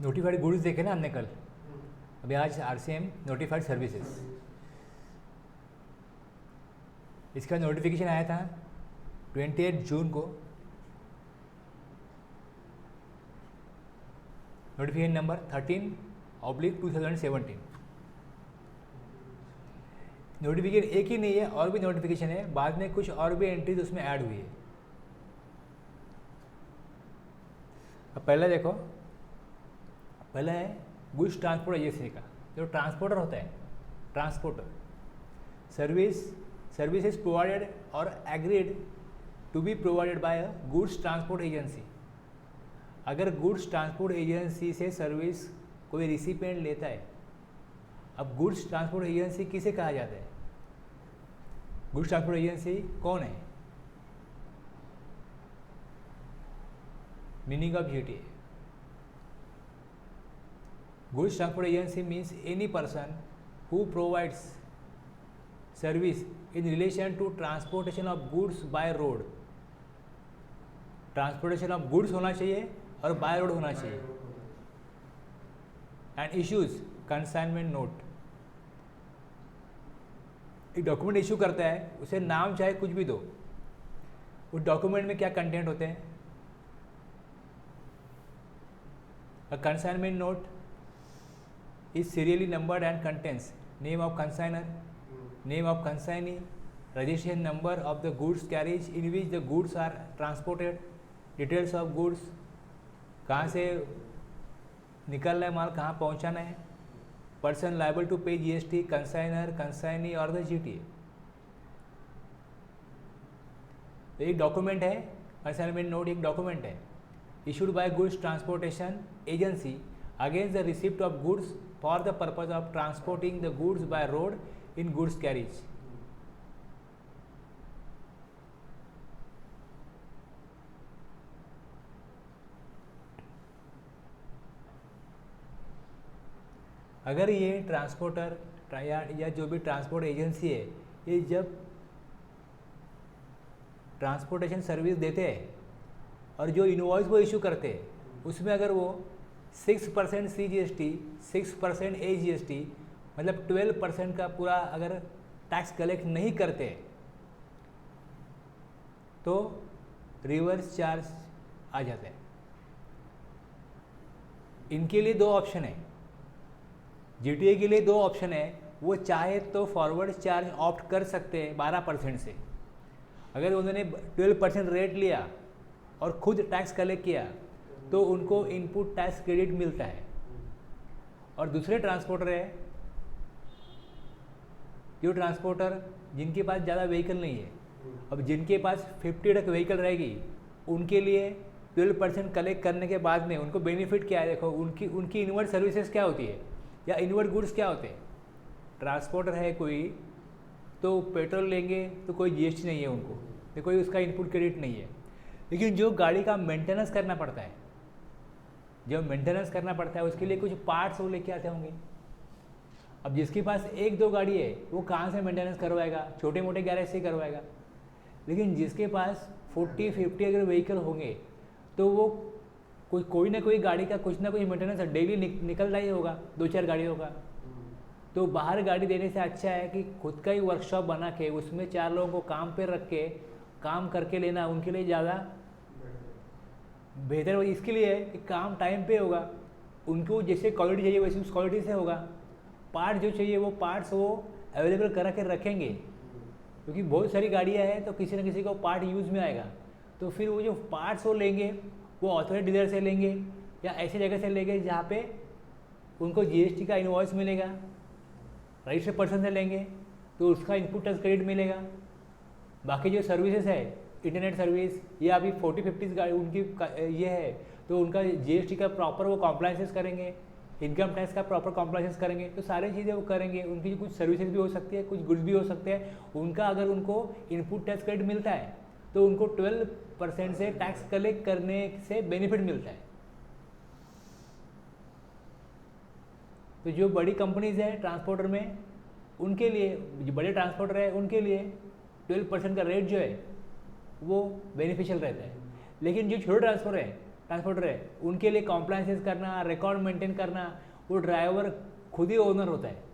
Notified goods देखे ना हमने कल, अभी आज आरसीएम नोटिफाइड सर्विसेज, इसका नोटिफिकेशन आया था 28 जून को। Notification number 13/2017। नोटिफिकेशन एक ही नहीं है, और भी नोटिफिकेशन है, बाद में कुछ और भी एंट्रीज उसमें ऐड हुई है। अब पहले देखो, पहला है गुड्स ट्रांसपोर्ट एजेंसी का। जो ट्रांसपोर्टर होता है, ट्रांसपोर्टर सर्विसेज प्रोवाइडेड और agreed to be provided by a goods transport agency. अगर गुड्स ट्रांसपोर्ट एजेंसी से सर्विस कोई रिसिपिएंट लेता है, अब गुड्स ट्रांसपोर्ट एजेंसी किसे कहा जाता है? गुड्स ट्रांसपोर्ट एजेंसी कौन है? Meaning of GTA, goods transport agency means any person who provides service in relation to transportation of goods by road. Transportation of goods होना चाहिए और बाय रोड होना चाहिए। एंड इश्यूज कंसाइनमेंट नोट, एक document issue करता है, उसे नाम चाहे कुछ भी दो, उस डॉक्यूमेंट में क्या कंटेंट होते हैं? A consignment note is serially numbered and contains name of consignor, name of consignee, registration number of the goods carriage in which the goods are transported, details of goods, कहाँ से निकल रहा है माल, कहाँ पहुँचाना है, person liable to pay GST, consignor, consignee और the GTA। एक डॉक्यूमेंट है, कंसाइनमेंट नोट एक डॉक्यूमेंट है issued by goods transportation agency against the receipt of goods for the purpose of transporting the goods by road in goods carriage। अगर ये transporter या जो भी ट्रांसपोर्ट एजेंसी है, ये जब ट्रांसपोर्टेशन सर्विस देते हैं और जो इनवॉइस वो इशू करते हैं, उसमें अगर वो 6% CGST, 6% AGST, मतलब 12% का पूरा अगर टैक्स कलेक्ट नहीं करते तो रिवर्स चार्ज आ जाता है। इनके लिए दो ऑप्शन है, GTA के लिए दो ऑप्शन है। वो चाहे तो फॉरवर्ड चार्ज ऑप्ट कर सकते हैं 12% से। अगर उन्होंने 12% रेट लिया और खुद टैक्स कलेक्ट किया तो उनको इनपुट टैक्स क्रेडिट मिलता है। और दूसरे ट्रांसपोर्टर है, जो ट्रांसपोर्टर जिनके पास ज़्यादा व्हीकल नहीं है, अब जिनके पास 50 तक व्हीकल रहेगी, उनके लिए 12% कलेक्ट करने के बाद में उनको बेनिफिट क्या है? देखो, उनकी इनवर्ड सर्विसेज क्या होती है या इनवर्ड गुड्स क्या होते हैं? ट्रांसपोर्टर है कोई, तो पेट्रोल लेंगे तो कोई GST नहीं है उनको, तो कोई उसका इनपुट क्रेडिट नहीं है। लेकिन जो गाड़ी का मेंटेनेंस करना पड़ता है, जब मेंटेनेंस करना पड़ता है उसके लिए कुछ पार्ट्स वो लेके आते होंगे। अब जिसके पास एक दो गाड़ी है वो कहाँ से मेंटेनेंस करवाएगा? छोटे मोटे गैरेज से करवाएगा। लेकिन जिसके पास 40-50 अगर व्हीकल होंगे तो वो कोई ना कोई गाड़ी का कुछ ना कुछ मेंटेनेंस डेली निकल रहा ही होगा, 2-4 गाड़ियों का। तो बाहर गाड़ी देने से अच्छा है कि खुद का ही वर्कशॉप बना के उसमें 4 लोगों को काम पे रख के काम करके लेना उनके लिए ज़्यादा बेहतर। इसके लिए है कि काम टाइम पे होगा, उनको जैसे क्वालिटी चाहिए वैसे उस क्वालिटी से होगा। पार्ट जो चाहिए वो पार्ट्स वो अवेलेबल करा के रखेंगे, क्योंकि बहुत सारी गाड़ियाँ हैं तो किसी न किसी को पार्ट यूज़ में आएगा। तो फिर वो जो पार्ट्स वो लेंगे वो ऑथोराइज डीलर से लेंगे या ऐसी जगह से लेंगे जहाँ पे उनको GST का इनवॉइस मिलेगा, रजिस्टर्ड पर्सन से लेंगे तो उसका इनपुट टैक्स क्रेडिट मिलेगा। बाकी जो सर्विसेज है, इंटरनेट सर्विस या अभी 40-50 गाड़ी उनकी ये है, तो उनका GST का प्रॉपर वो कॉम्प्लाइंसेस करेंगे, इनकम टैक्स का प्रॉपर कॉम्प्लाइंसेस करेंगे, तो सारी चीज़ें वो करेंगे। उनकी कुछ सर्विसेज भी हो सकती है, कुछ गुड्स भी हो सकते हैं। उनका अगर उनको इनपुट टैक्स क्रेडिट मिलता है तो उनको 12% से टैक्स कलेक्ट करने से बेनिफिट मिलता है। तो जो बड़ी कंपनीज है ट्रांसपोर्टर में, उनके लिए, जो बड़े ट्रांसपोर्टर है उनके लिए 12% का रेट जो है वो बेनिफिशियल रहता है। लेकिन जो छोटे ट्रांसपोर्टर है ट्रांसपोर्टर है, उनके लिए कॉम्प्लाइंसेस करना, रिकॉर्ड मेंटेन करना, वो ड्राइवर खुद ही ओनर होता है।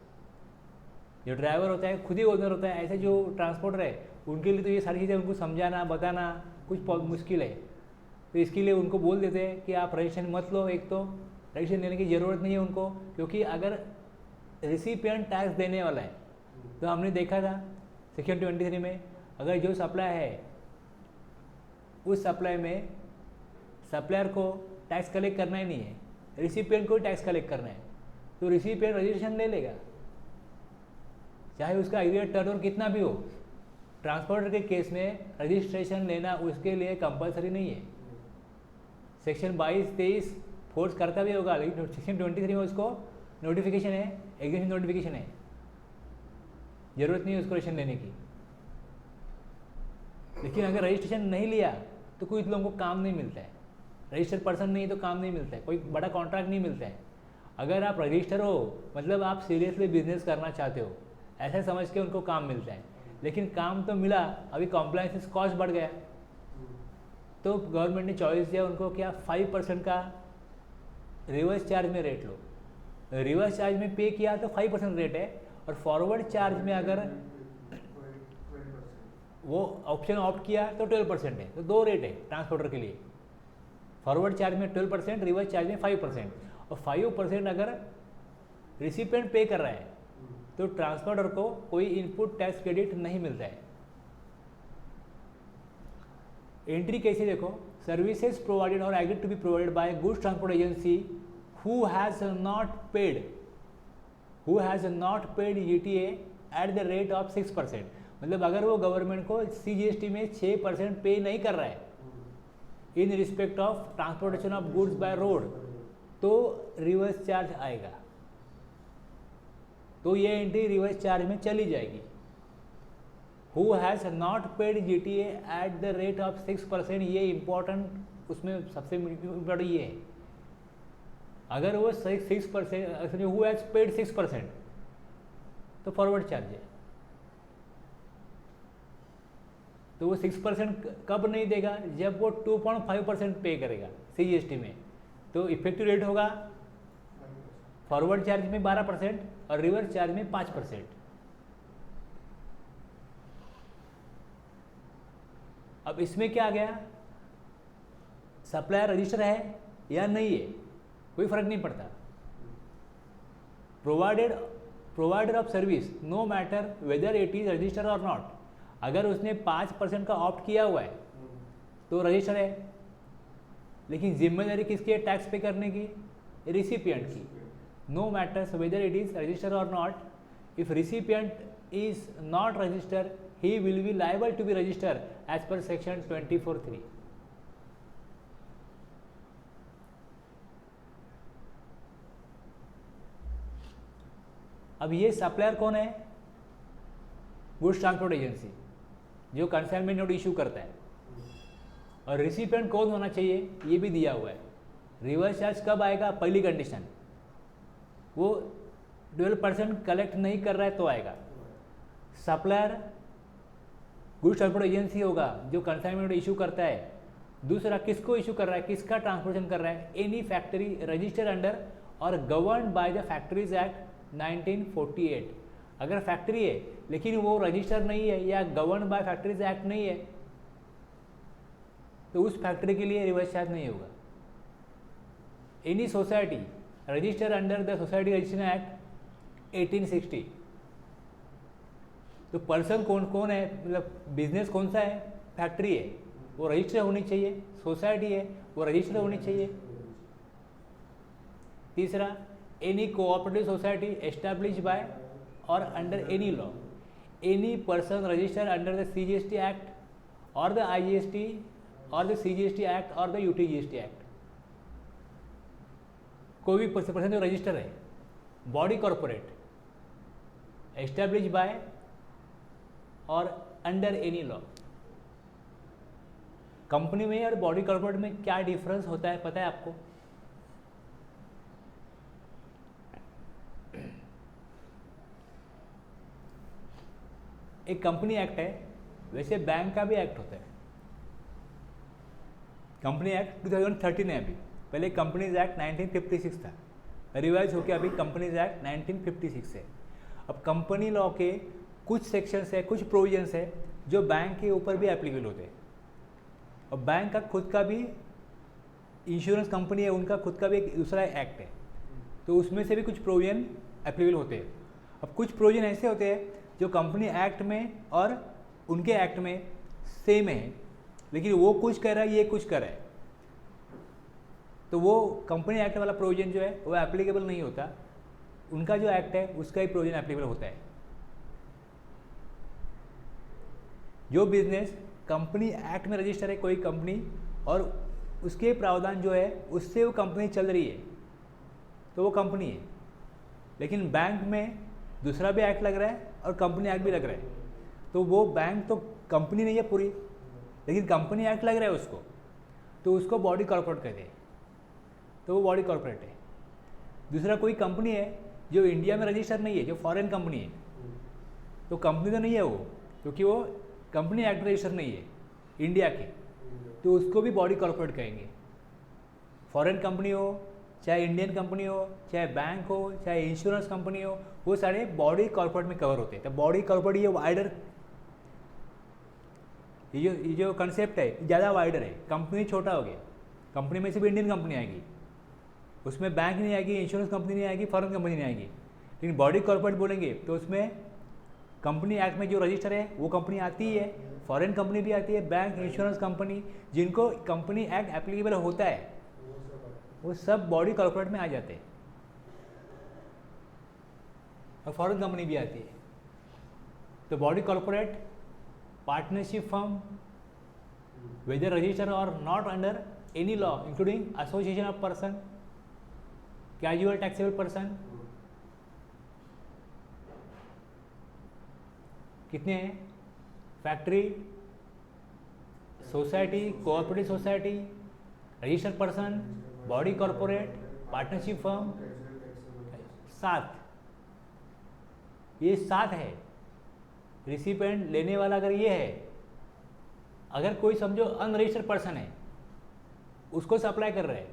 जो ड्राइवर होता है खुद ही ओनर होता है। ऐसे जो ट्रांसपोर्टर है उनके लिए तो ये सारी चीज़ें उनको समझाना बताना कुछ मुश्किल है। तो इसके लिए उनको बोल देते हैं कि आप रजिस्ट्रेशन मत लो। एक तो रजिस्ट्रेशन लेने की ज़रूरत नहीं है उनको, क्योंकि अगर रिसिपिएंट टैक्स देने वाला है तो हमने देखा था सेक्शन 23 में, अगर जो सप्लाई है उस सप्लाई में सप्लायर को टैक्स कलेक्ट करना ही नहीं है, रिसिपिएंट को टैक्स कलेक्ट करना है, तो रिसिपिएंट रजिस्ट्रेशन ले लेगा, चाहे उसका एग्रीगेट टर्नओवर कितना भी हो। ट्रांसपोर्टर के केस में रजिस्ट्रेशन लेना उसके लिए कंपलसरी नहीं है। सेक्शन 22-23 फोर्स करता भी होगा, लेकिन सेक्शन 23 में उसको नोटिफिकेशन है, एग्जीक्यूशन नोटिफिकेशन है, जरूरत नहीं है उसको रजिस्ट्रेशन लेने की। लेकिन अगर रजिस्ट्रेशन नहीं लिया तो कुछ लोगों को काम नहीं मिलता है, रजिस्टर्ड पर्सन नहीं तो काम नहीं मिलता है, कोई बड़ा कॉन्ट्रैक्ट नहीं मिलता है। अगर आप रजिस्टर हो मतलब आप सीरियसली बिजनेस करना चाहते हो, ऐसा समझ के उनको काम मिलता है। लेकिन काम तो मिला, अभी कॉम्प्लाइंस कॉस्ट बढ़ गया, तो गवर्नमेंट ने चॉइस दिया उनको क्या 5% का रिवर्स चार्ज में रेट लो। रिवर्स चार्ज में पे किया तो 5% रेट है, और फॉरवर्ड चार्ज में अगर वो ऑप्शन ऑप्ट किया तो 12% है। तो दो रेट है ट्रांसपोर्टर के लिए, फॉरवर्ड चार्ज में 12%, रिवर्स चार्ज में 5%। और 5% अगर रिसिपिएंट पे कर रहा है तो ट्रांसपोर्टर को कोई इनपुट टैक्स क्रेडिट नहीं मिलता है। एंट्री कैसे देखो, सर्विसेज प्रोवाइडेड और agreed to be provided by goods transport agency who has not paid GTA at the rate of 6%। मतलब अगर वो गवर्नमेंट को सीजीएसटी में 6% पे नहीं कर रहा है in respect of transportation of goods by road, तो रिवर्स चार्ज आएगा, तो ये एंट्री रिवर्स चार्ज में चली जाएगी। Who has not paid GTA at the rate of 6%, ये इंपॉर्टेंट, उसमें सबसे इम्पोर्टेंट ये है। अगर वो 6%, हु हैज़ पेड 6% तो फॉरवर्ड चार्ज है, तो वो 6% कब नहीं देगा, जब वो 2.5% पे करेगा सीजीएसटी में, तो इफेक्टिव रेट होगा फॉरवर्ड चार्ज में 12% और रिवर्स चार्ज में 5%। अब इसमें क्या आ गया, सप्लायर रजिस्टर है या नहीं है कोई फर्क नहीं पड़ता। Provider of service no matter whether it is register और नॉट, अगर उसने 5% का ऑप्ट किया हुआ है तो रजिस्टर है, लेकिन जिम्मेदारी किसकी है टैक्स पे करने की, रिसिपिएंट की। No matters whether it is register और not, if recipient is not register he will be liable to be registered as per section 24(3). अब ये सप्लायर कौन है, गुड्स ट्रांसपोर्ट एजेंसी जो कंसाइनमेंट नोट इशू करता है, और रिसिपिएंट कौन होना चाहिए ये भी दिया हुआ है। रिवर्स चार्ज कब आएगा, पहली कंडीशन वो 12% कलेक्ट नहीं कर रहा है तो आएगा। सप्लायर गुड्स ट्रांसपोर्ट एजेंसी होगा जो कंसाइनमेंट इशू करता है। दूसरा किसको इशू कर रहा है, किसका ट्रांसपोर्टेशन कर रहा है, एनी फैक्ट्री रजिस्टर्ड अंडर और governed by the factories act 1948। अगर फैक्ट्री है लेकिन वो रजिस्टर नहीं है या गवर्न्ड बाय फैक्ट्रीज एक्ट नहीं है तो उस फैक्ट्री के लिए रिवर्स चार्ज नहीं होगा। Any society registered under the society registration act 1860। तो पर्सन कौन कौन है, मतलब बिजनेस कौन सा है, फैक्ट्री है वो रजिस्टर होनी चाहिए, सोसाइटी है वो रजिस्टर होनी चाहिए। तीसरा any cooperative society establish by or under any law, any person registered under the CGST act or the IGST or the CGST act or the UTGST act. कोई भी पर्सन जो रजिस्टर है, body corporate establish by or under any law. Company में और body corporate में क्या difference होता है पता है आपको? एक कंपनी एक्ट है, वैसे बैंक का भी एक्ट होता है। कंपनी एक्ट 2013 है अभी, पहले कंपनीज एक्ट 1956 था, रिवाइज होकर अभी कंपनीज एक्ट 1956 है। अब कंपनी लॉ के कुछ सेक्शंस है, कुछ प्रोविजंस है जो बैंक के ऊपर भी एप्लीकेबल होते हैं। और बैंक का खुद का भी इंश्योरेंस कंपनी है, उनका खुद का भी एक दूसरा एक्ट है, तो उसमें से भी कुछ प्रोविजन एप्लीकेबल होते हैं। अब कुछ प्रोविजन ऐसे होते हैं जो कंपनी एक्ट में और उनके एक्ट में सेम है, लेकिन वो कुछ कर रहा है, ये कुछ कर रहा है, तो वो कंपनी एक्ट वाला प्रोविजन जो है वो एप्लीकेबल नहीं होता, उनका जो एक्ट है उसका ही प्रोविजन एप्लीकेबल होता है। जो बिजनेस कंपनी एक्ट में रजिस्टर है कोई कंपनी और उसके प्रावधान जो है उससे वो कंपनी चल रही है तो वो कंपनी है। लेकिन बैंक में दूसरा भी एक्ट लग रहा है और कंपनी एक्ट भी लग रहा है, तो वो बैंक तो कंपनी नहीं है पूरी, लेकिन कंपनी एक्ट लग रहा है उसको, तो उसको बॉडी कॉर्पोरेट कहते हैं, तो वो बॉडी कॉर्पोरेट है। दूसरा कोई कंपनी है जो इंडिया में रजिस्टर नहीं है, जो फॉरेन कंपनी है, तो कंपनी तो नहीं है वो, क्योंकि वो कंपनी एक्ट रजिस्टर नहीं है इंडिया की, तो उसको भी बॉडी कॉर्पोरेट कहेंगे। फॉरेन कंपनी हो, चाहे इंडियन कंपनी हो, चाहे बैंक हो, चाहे इंश्योरेंस कंपनी हो, वो सारे बॉडी कॉर्पोरेट में कवर होते हैं। तो बॉडी कॉर्पोरेट ये वाइडर, ये जो कंसेप्ट है ज़्यादा वाइडर है। कंपनी छोटा हो गया, कंपनी में से भी इंडियन कंपनी आएगी, उसमें बैंक नहीं आएगी, इंश्योरेंस कंपनी नहीं आएगी, फॉरेन कंपनी नहीं आएगी। लेकिन बॉडी कॉर्पोरेट बोलेंगे तो उसमें कंपनी एक्ट में जो रजिस्टर है वो कंपनी आती ही है, फॉरेन कंपनी भी आती है, बैंक, इंश्योरेंस कंपनी, जिनको कंपनी एक्ट एप्लीकेबल होता है वो सब बॉडी कॉर्पोरेट में आ जाते हैं, और फॉरेन कंपनी भी आती है। तो body corporate, partnership firm, whether registered or not under any law including association of person, casual taxable person, कितने हैं? Factory, society, cooperative society, registered person, body corporate, partnership firm, 7। ये 7 है। रिसिपेंट लेने वाला अगर ये है, अगर कोई समझो अनरजिस्टर्ड पर्सन है, उसको सप्लाई कर रहे हैं,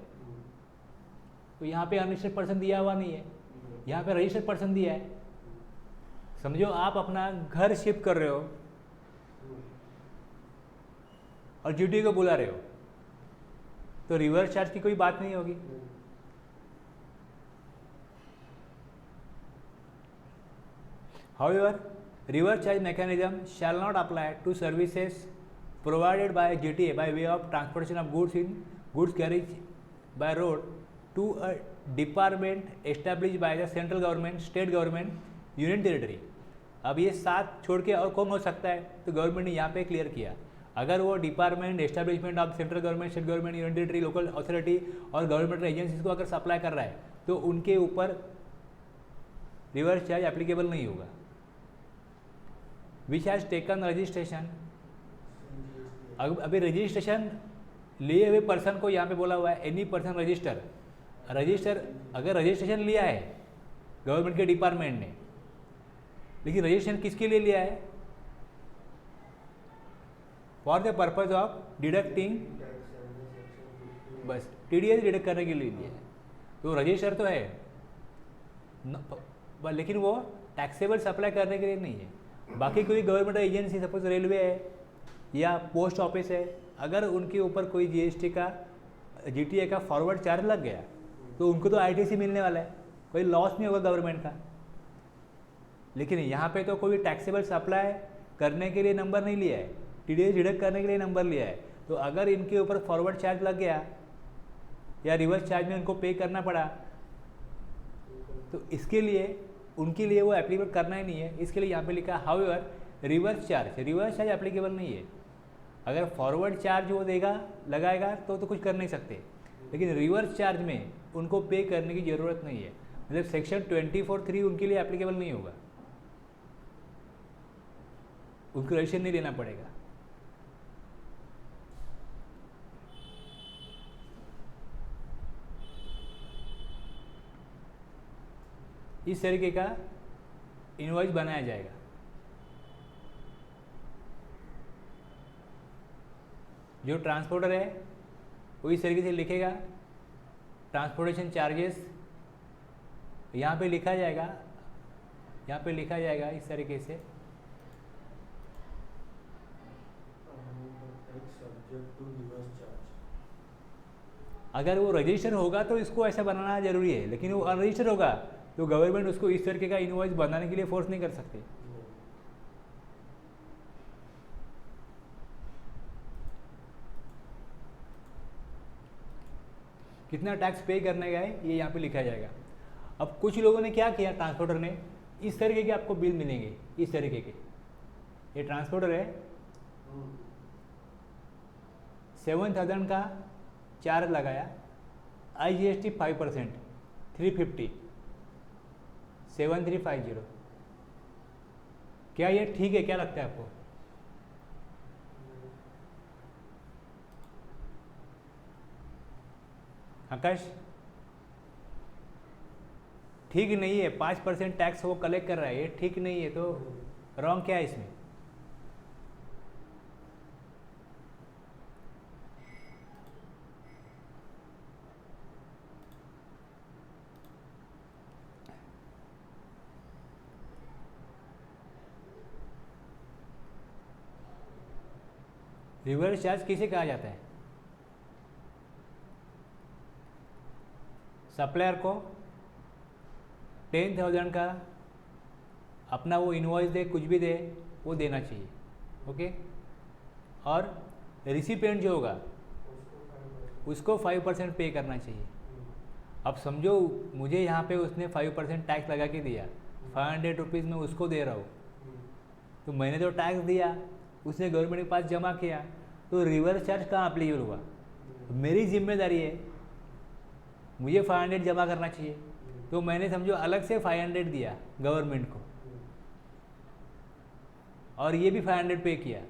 तो यहाँ पे अनरजिस्टर्ड पर्सन दिया हुआ नहीं है, यहाँ पे रजिस्टर्ड पर्सन दिया है। समझो आप अपना घर शिफ्ट कर रहे हो और जीटी को बुला रहे हो, तो रिवर्स चार्ज की कोई बात नहीं होगी। However, reverse charge mechanism shall not apply to services provided by GTA by way of transportation of goods carriage by road to a department established by the central government, state government, union territory। अब ये 7 छोड़ के और कौन हो सकता है, तो गवर्नमेंट ने यहाँ पे क्लियर किया, अगर वो department, establishment of central government, state government, union territory, local authority और गवर्नमेंट एजेंसीज को अगर सप्लाई कर रहा है तो उनके ऊपर रिवर्स चार्ज एप्लीकेबल नहीं होगा। विच हैज़ टेकन रजिस्ट्रेशन, अभी रजिस्ट्रेशन लिए हुए पर्सन को यहाँ पे बोला हुआ है एनी पर्सन रजिस्टर, अगर रजिस्ट्रेशन लिया है गवर्नमेंट के डिपार्टमेंट ने, लेकिन रजिस्ट्रेशन किसके लिए लिया है? For the purpose of deducting, बस टीडीएस डिडक्ट करने के लिए लिया है, तो रजिस्टर तो है लेकिन वो टैक्सेबल सप्लाई करने के लिए नहीं है। बाकी कोई गवर्नमेंट एजेंसी, सपोज रेलवे है या पोस्ट ऑफिस है, अगर उनके ऊपर कोई जीएसटी का, जीटीए का फॉरवर्ड चार्ज लग गया तो उनको तो आईटीसी मिलने वाला है, कोई लॉस नहीं होगा गवर्नमेंट का। लेकिन यहाँ पे तो कोई टैक्सेबल सप्लाई करने के लिए नंबर नहीं लिया है, टीडीएस डिडक्ट करने के लिए नंबर लिया है, तो अगर इनके ऊपर फॉरवर्ड चार्ज लग गया या रिवर्स चार्ज में उनको पे करना पड़ा, तो इसके लिए उनके लिए वो एप्लीकेबल करना ही नहीं है। इसके लिए यहाँ पे लिखा हाउएवर रिवर्स चार्ज एप्लीकेबल नहीं है। अगर फॉरवर्ड चार्ज वो देगा, लगाएगा तो कुछ कर नहीं सकते, लेकिन रिवर्स चार्ज में उनको पे करने की ज़रूरत नहीं है, मतलब सेक्शन 24(3) उनके लिए एप्लीकेबल नहीं होगा, उनको रजिस्ट्रेशन नहीं लेना पड़ेगा। इस तरीके का इनवॉइस बनाया जाएगा। जो ट्रांसपोर्टर है वो इस तरीके से लिखेगा, ट्रांसपोर्टेशन चार्जेस यहाँ पे लिखा जाएगा, यहाँ पे लिखा जाएगा इस तरीके से, अगर वो रजिस्टर होगा तो इसको ऐसा बनाना जरूरी है, लेकिन वो अनरजिस्टर होगा तो गवर्नमेंट उसको इस तरीके का इनवॉइस बनाने के लिए फोर्स नहीं कर सकते। कितना टैक्स पे करने का है ये यहाँ पे लिखा जाएगा। अब कुछ लोगों ने क्या किया, ट्रांसपोर्टर ने इस तरीके के आपको बिल मिलेंगे, इस तरीके के, ये ट्रांसपोर्टर है 7,000 का चार्ज लगाया, IGST 5%, 350, 7350। क्या ये ठीक है, क्या लगता है आपको? आकाश, ठीक नहीं है, 5% टैक्स वो कलेक्ट कर रहा है, ये ठीक नहीं है, तो रॉन्ग क्या है इसमें? रिवर्स चार्ज किसे कहा जाता है? सप्लायर को 10,000 का अपना वो इनवॉइस दे, कुछ भी दे, वो देना चाहिए, ओके। और रिसिपिएंट जो होगा उसको 5% पे करना चाहिए। अब समझो मुझे यहाँ पे उसने 5% टैक्स लगा के दिया, 500 रुपीज़ में उसको दे रहा हूँ, तो मैंने तो टैक्स दिया, उसने गवर्नमेंट के पास जमा किया, तो रिवर्स चार्ज कहाँ अप्लीकेबल हुआ? मेरी जिम्मेदारी है, मुझे 500 जमा करना चाहिए, तो मैंने समझो अलग से 500 दिया गवर्नमेंट को, और ये भी 500 पे किया,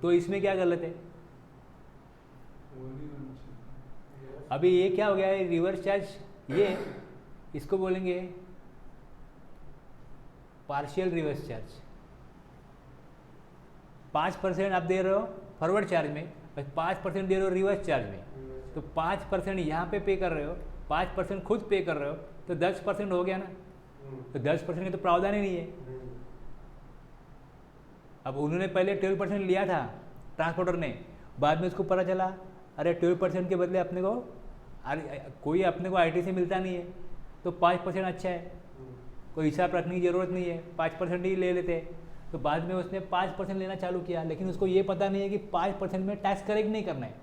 तो इसमें क्या गलत है? अभी ये क्या हो गया है, रिवर्स चार्ज, ये इसको बोलेंगे पार्शियल रिवर्स चार्ज। 5% आप दे रहे हो फॉरवर्ड चार्ज में, 5% दे रहे हो रिवर्स चार्ज में, तो 5% यहाँ पे कर रहे हो, 5% खुद पे कर रहे हो, तो 10% हो गया ना, तो 10% का तो प्रावधान ही नहीं है। अब उन्होंने पहले 12% लिया था ट्रांसपोर्टर ने, बाद में उसको पता चला अरे 12% के बदले अपने को कोई अपने को IT से मिलता नहीं है, तो 5% अच्छा है, कोई हिसाब रखने की ज़रूरत नहीं है, 5% ही ले लेते, तो बाद में उसने 5% लेना चालू किया, लेकिन उसको ये पता नहीं है कि 5% में टैक्स करेक्ट नहीं करना है,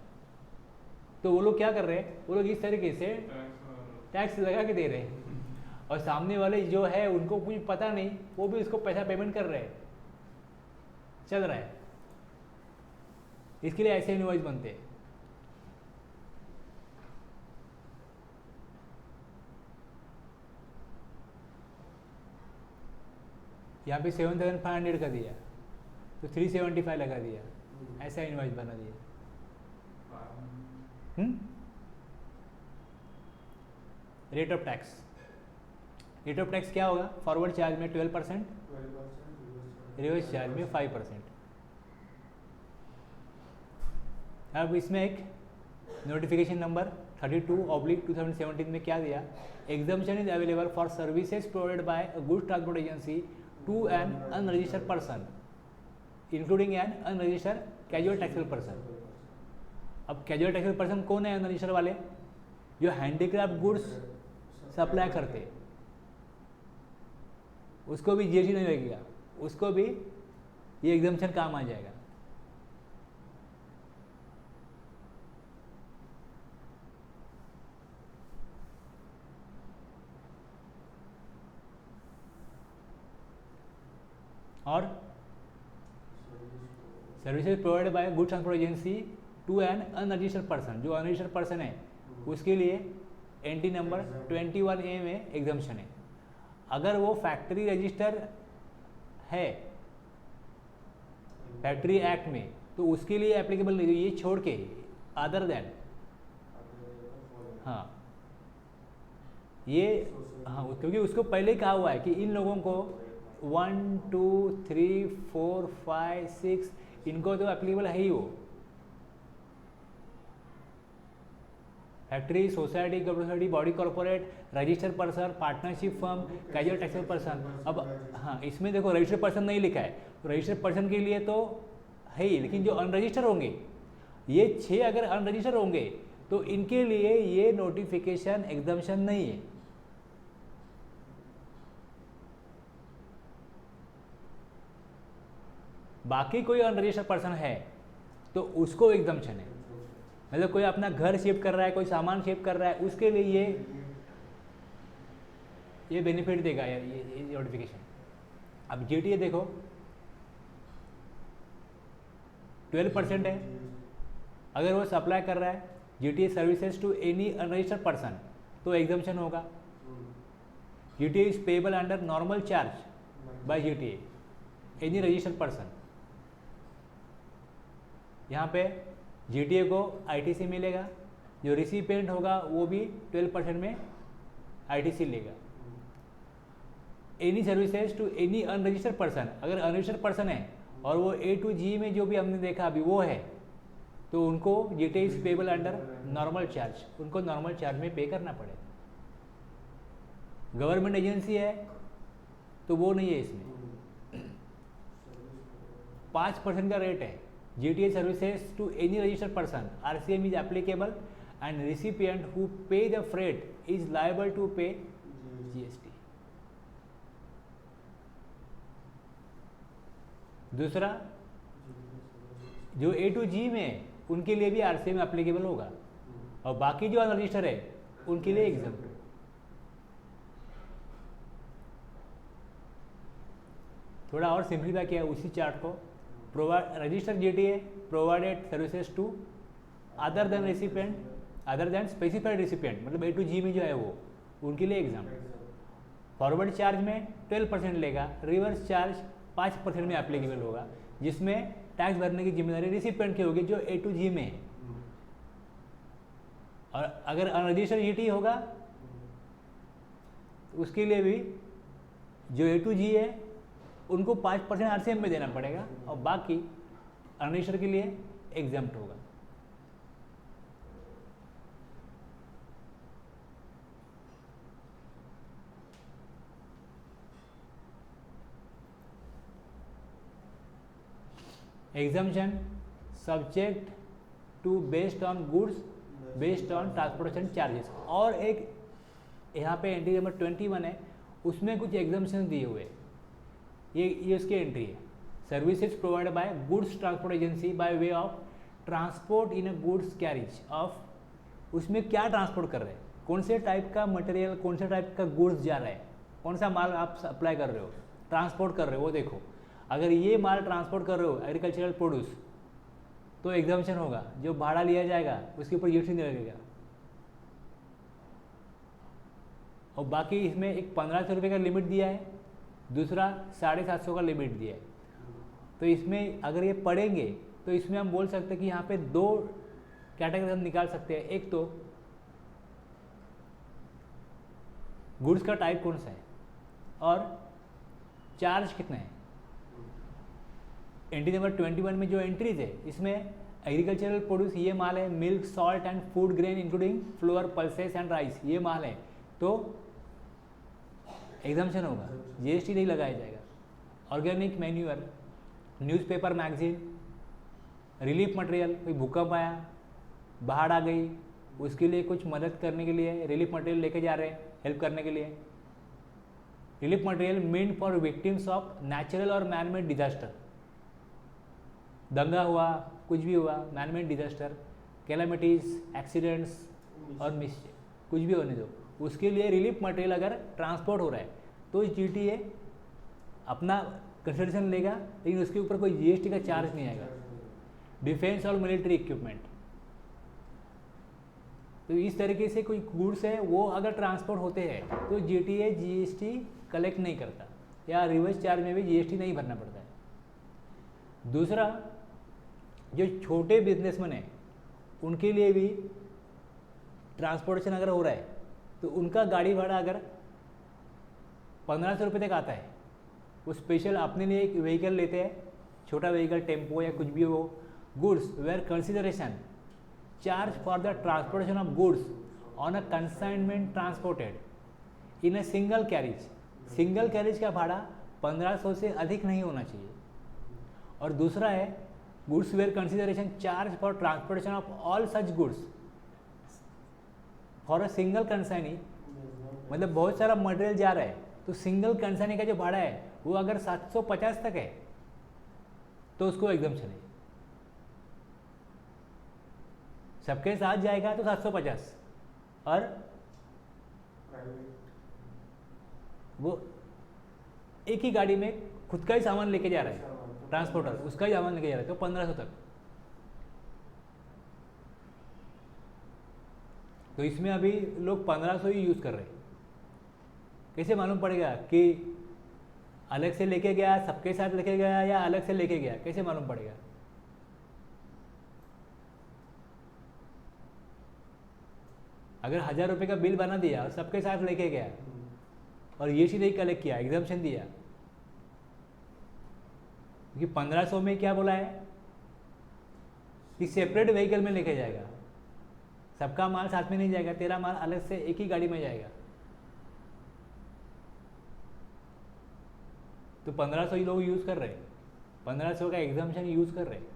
तो वो लोग क्या कर रहे हैं, वो लोग इस तरीके से टैक्स लगा के दे रहे हैं, और सामने वाले जो है उनको कुछ पता नहीं, वो भी उसको पैसा पेमेंट कर रहे हैं, चल रहा है। इसके लिए ऐसे इनवॉइस बनते हैं। यहाँ पे 7,500 का दिया तो 375 लगा दिया, ऐसा इनवॉइस बना दिया। Rate of tax, rate of tax क्या होगा? फॉरवर्ड चार्ज में 12%, रिवर्स चार्ज में 5%। अब इसमें एक नोटिफिकेशन नंबर 32/2017 में क्या दिया? Exemption is available for services provided by a goods transport agency to an unregistered person including an unregistered casual taxable person. अब कैजुअल टैक्सेबल पर्सन कौन है? अनरजिस्टर्ड वाले जो हैंडीक्राफ्ट गुड्स सप्लाई करते, उसको भी GST नहीं लगेगा, उसको भी ये एग्जम्पशन काम आ जाएगा। और services provided by good transport agency to an unregistered person, जो अनरजिस्टर्ड पर्सन है उसके लिए एंटी नंबर 21A में एग्जम्पशन है। अगर वो फैक्ट्री रजिस्टर है फैक्ट्री एक्ट में, तो उसके लिए एप्लीकेबल नहीं, ये छोड़ के अदर देन, हाँ ये, हाँ क्योंकि उसको पहले ही कहा हुआ है कि इन लोगों को 1 2 3 4 5 6 इनको तो एप्लीकेबल है ही वो। Factory, society, society, body corporate, registered person, partnership firm, casual taxable person. अब हाँ, इसमें देखो रजिस्टर्ड पर्सन नहीं लिखा है, तो रजिस्टर्ड पर्सन के लिए तो है ही, लेकिन जो अनरजिस्टर्ड होंगे, ये 6 अगर अनरजिस्टर्ड होंगे तो इनके लिए ये नोटिफिकेशन एग्जम्पशन नहीं है। बाकी कोई अनरजिस्टर्ड पर्सन है तो उसको एग्जम्पशन है। मतलब कोई अपना घर शिफ्ट कर रहा है, कोई सामान शिफ्ट कर रहा है, उसके लिए ये बेनिफिट देगा यार, ये नोटिफिकेशन। अब जीटीए देखो 12% है, अगर वो सप्लाई कर रहा है GTA services to any unregistered person तो एग्जम्पशन होगा। GTA is payable under normal charge by GTA any registered person. यहाँ पे जीटीए को आईटीसी मिलेगा, जो रिसिपिएंट होगा वो भी 12% में आईटीसी लेगा। Any services to any unregistered person, अगर अनरजिस्टर्ड पर्सन है और वो ए टू जी में जो भी हमने देखा अभी वो है, तो उनको GTA is payable under normal charge, उनको नॉर्मल चार्ज में पे करना पड़ेगा। गवर्नमेंट एजेंसी है तो वो नहीं है, इसमें 5% का रेट है। GTA services to any registered person, RCM is applicable and recipient who pay the freight is liable to pay GST. दूसरा, जो ए टू जी में है उनके लिए भी आरसीएम एप्लीकेबल होगा, और बाकी जो अनरजिस्टर्ड है उनके लिए एग्जम्प्ट। थोड़ा और सिंपलीफाई किया उसी चार्ट को। Registered GTA provided services to other than recipient, other than specified recipient, मतलब ए टू जी में जो है वो उनके लिए एग्जम्प्ट। फॉरवर्ड चार्ज में 12% लेगा, रिवर्स चार्ज 5% में एप्लीकेबल होगा, जिसमें टैक्स भरने की जिम्मेदारी रिसिपिएंट की होगी जो ए टू जी में है। और अगर अनरजिस्टर्ड जीटी होगा उसके लिए भी जो ए टू जी है उनको 5% आरसीएम में देना पड़ेगा, और बाकी अनरजिस्टर्ड के लिए एग्जम्प्ट होगा। Exemption subject to based on goods based on transportation charges. और एक यहाँ पे एंट्री नंबर 21 है, उसमें कुछ एग्जम्पशन दिए हुए हैं। ये उसकी एंट्री है। Services provided by goods transport agency bye way of transport in a goods carriage of, उसमें क्या ट्रांसपोर्ट कर रहे हैं, कौन से टाइप का मटेरियल, कौन से टाइप का गुड्स जा रहा है, कौन सा माल आप सप्लाई कर रहे हो, ट्रांसपोर्ट कर रहे हो, वो देखो। अगर ये माल ट्रांसपोर्ट कर रहे हो एग्रीकल्चरल प्रोड्यूस तो एग्जम्पशन होगा, जो भाड़ा लिया जाएगा उसके ऊपर जीएसटी नहीं लगेगा। और बाकी इसमें एक 1500 रुपये का लिमिट दिया है, दूसरा 750 का लिमिट दिया है। तो इसमें अगर ये पढ़ेंगे तो इसमें हम बोल सकते हैं कि यहाँ पे 2 कैटेगरी हम निकाल सकते हैं। एक तो गुड्स का टाइप कौन सा है और चार्ज कितना है। एंट्री नंबर 21 में जो एंट्रीज है इसमें एग्रीकल्चरल प्रोड्यूस ये माल है, milk, salt and food grain including floor, pulses and rice, ये माल है, तो एग्जम्पशन होगा, जीएसटी नहीं लगाया जाएगा। Organic manure, newspaper, magazine, relief material, कोई भूकंप आया, बाढ़ आ गई, उसके लिए कुछ मदद करने के लिए रिलीफ मटेरियल लेके जा रहे हैं, हेल्प करने के लिए। Relief material mean for victims of natural और मैनमेड डिजास्टर, दंगा हुआ, कुछ भी हुआ, मैनमेड डिजास्टर, कैलामिटीज, एक्सीडेंट्स और मिसचेफ, कुछ भी होने दो, उसके लिए रिलीफ मटेरियल अगर ट्रांसपोर्ट हो रहा है तो जीटीए अपना कंसिडरेशन लेगा, लेकिन उसके ऊपर कोई जीएसटी का चार्ज नहीं आएगा। डिफेंस और मिलिट्री इक्विपमेंट, तो इस तरीके से कोई गुड्स है वो अगर ट्रांसपोर्ट होते हैं तो जीटीए जीएसटी कलेक्ट नहीं करता, या रिवर्स चार्ज में भी जीएसटी नहीं भरना पड़ता है। दूसरा, जो छोटे बिजनेसमैन हैं उनके लिए भी ट्रांसपोर्टेशन अगर हो रहा है तो उनका गाड़ी भाड़ा अगर 1500 रुपये तक आता है, वो स्पेशल अपने लिए एक व्हीकल लेते हैं, छोटा व्हीकल, टेम्पो या कुछ भी हो, goods where consideration charge for the transportation of goods on a consignment transported in a single carriage. Single carriage का भाड़ा 1500 से अधिक नहीं होना चाहिए. और दूसरा है goods where consideration charge for transportation of all such goods for a single consignee. मतलब बहुत सारा मटेरियल जा रहा है तो सिंगल कंसाइनी का जो भाड़ा है वो अगर 750 तक है तो उसको एग्जम्पशन है. सबके साथ जाएगा तो 750 और वो एक ही गाड़ी में खुद का ही सामान लेके जा रहा है, ट्रांसपोर्टर उसका ही सामान लेके जा रहा है तो 1500 तक. तो इसमें अभी लोग 1500 ही यूज़ कर रहे हैं. कैसे मालूम पड़ेगा कि अलग से लेके गया, सबके साथ लेके गया या अलग से लेके गया, कैसे मालूम पड़ेगा? अगर 1000 रुपये का बिल बना दिया और सबके साथ लेके गया और ये नहीं कलेक्ट किया, एग्जाम्पशन दिया, क्योंकि 1500 में क्या बोला है कि सेपरेट व्हीकल में लेके जाएगा, सबका माल साथ में नहीं जाएगा, तेरा माल अलग से एक ही गाड़ी में जाएगा. तो 1500 ही लोग यूज़ कर रहे हैं, 1500 का एग्जाम्पशन यूज़ कर रहे हैं.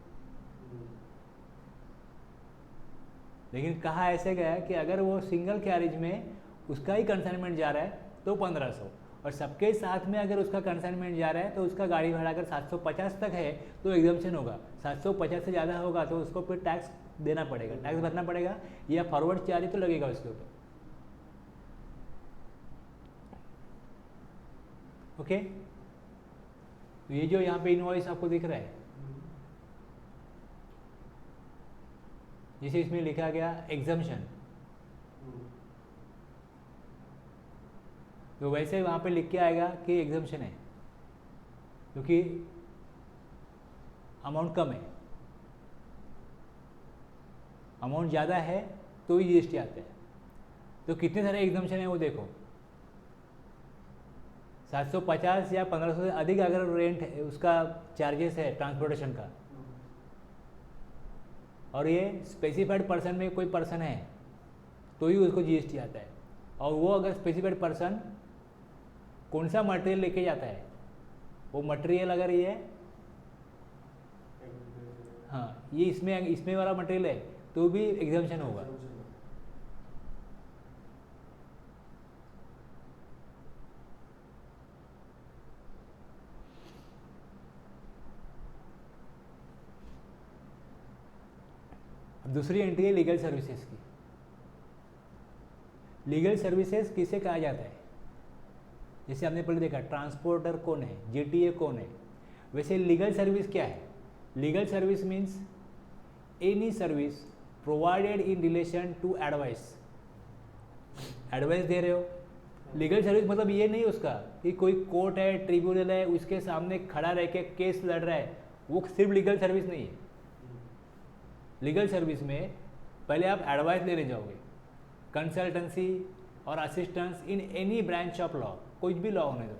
लेकिन कहा ऐसे गया कि अगर वो सिंगल कैरेज में उसका ही कंसाइनमेंट जा रहा है तो 1500, और सबके साथ में अगर उसका कंसाइनमेंट जा रहा है तो उसका गाड़ी भाड़ा अगर 750 तक है तो एग्जाम्पशन होगा. 750 से ज़्यादा होगा तो उसको फिर टैक्स देना पड़ेगा, टैक्स भरना पड़ेगा, या फॉरवर्ड चार्ज तो लगेगा उसके ऊपर. ओके, तो ये जो यहाँ पे इनवॉइस आपको दिख रहा है, जिसे इसमें लिखा गया एग्जाम्पशन, तो वैसे वहाँ पे लिख के आएगा कि एग्जाम्पशन है क्योंकि अमाउंट कम है. अमाउंट ज़्यादा है तो ही जीएसटी आता है. तो कितने सारे एग्जाम्पशन है वो देखो, 750 या 1500 से अधिक अगर रेंट है, उसका चार्जेस है ट्रांसपोर्टेशन का, और ये स्पेसिफाइड पर्सन में कोई पर्सन है तो ही उसको जीएसटी आता है. और वो अगर स्पेसिफाइड पर्सन कौन सा मटेरियल लेके जाता है, वो मटेरियल अगर ये हाँ ये इसमें वाला मटेरियल है तो भी एग्जाम्पशन होगा. अब दूसरी एंट्री है लीगल सर्विसेज की. लीगल सर्विसेज किसे कहा जाता है? जैसे हमने पहले देखा ट्रांसपोर्टर कौन है, जीटीए कौन है, वैसे लीगल सर्विस क्या है? Legal service means any service provided in relation to advice. Advice दे रहे हो. लीगल सर्विस मतलब ये नहीं उसका कि कोई कोर्ट है, ट्रिब्यूनल है, उसके सामने खड़ा रह के केस लड़ रहा है, वो सिर्फ लीगल सर्विस नहीं है. लीगल सर्विस में पहले आप एडवाइस लेने जाओगे, कंसल्टेंसी और assistance in any branch of law, कोई भी लॉ होने दो,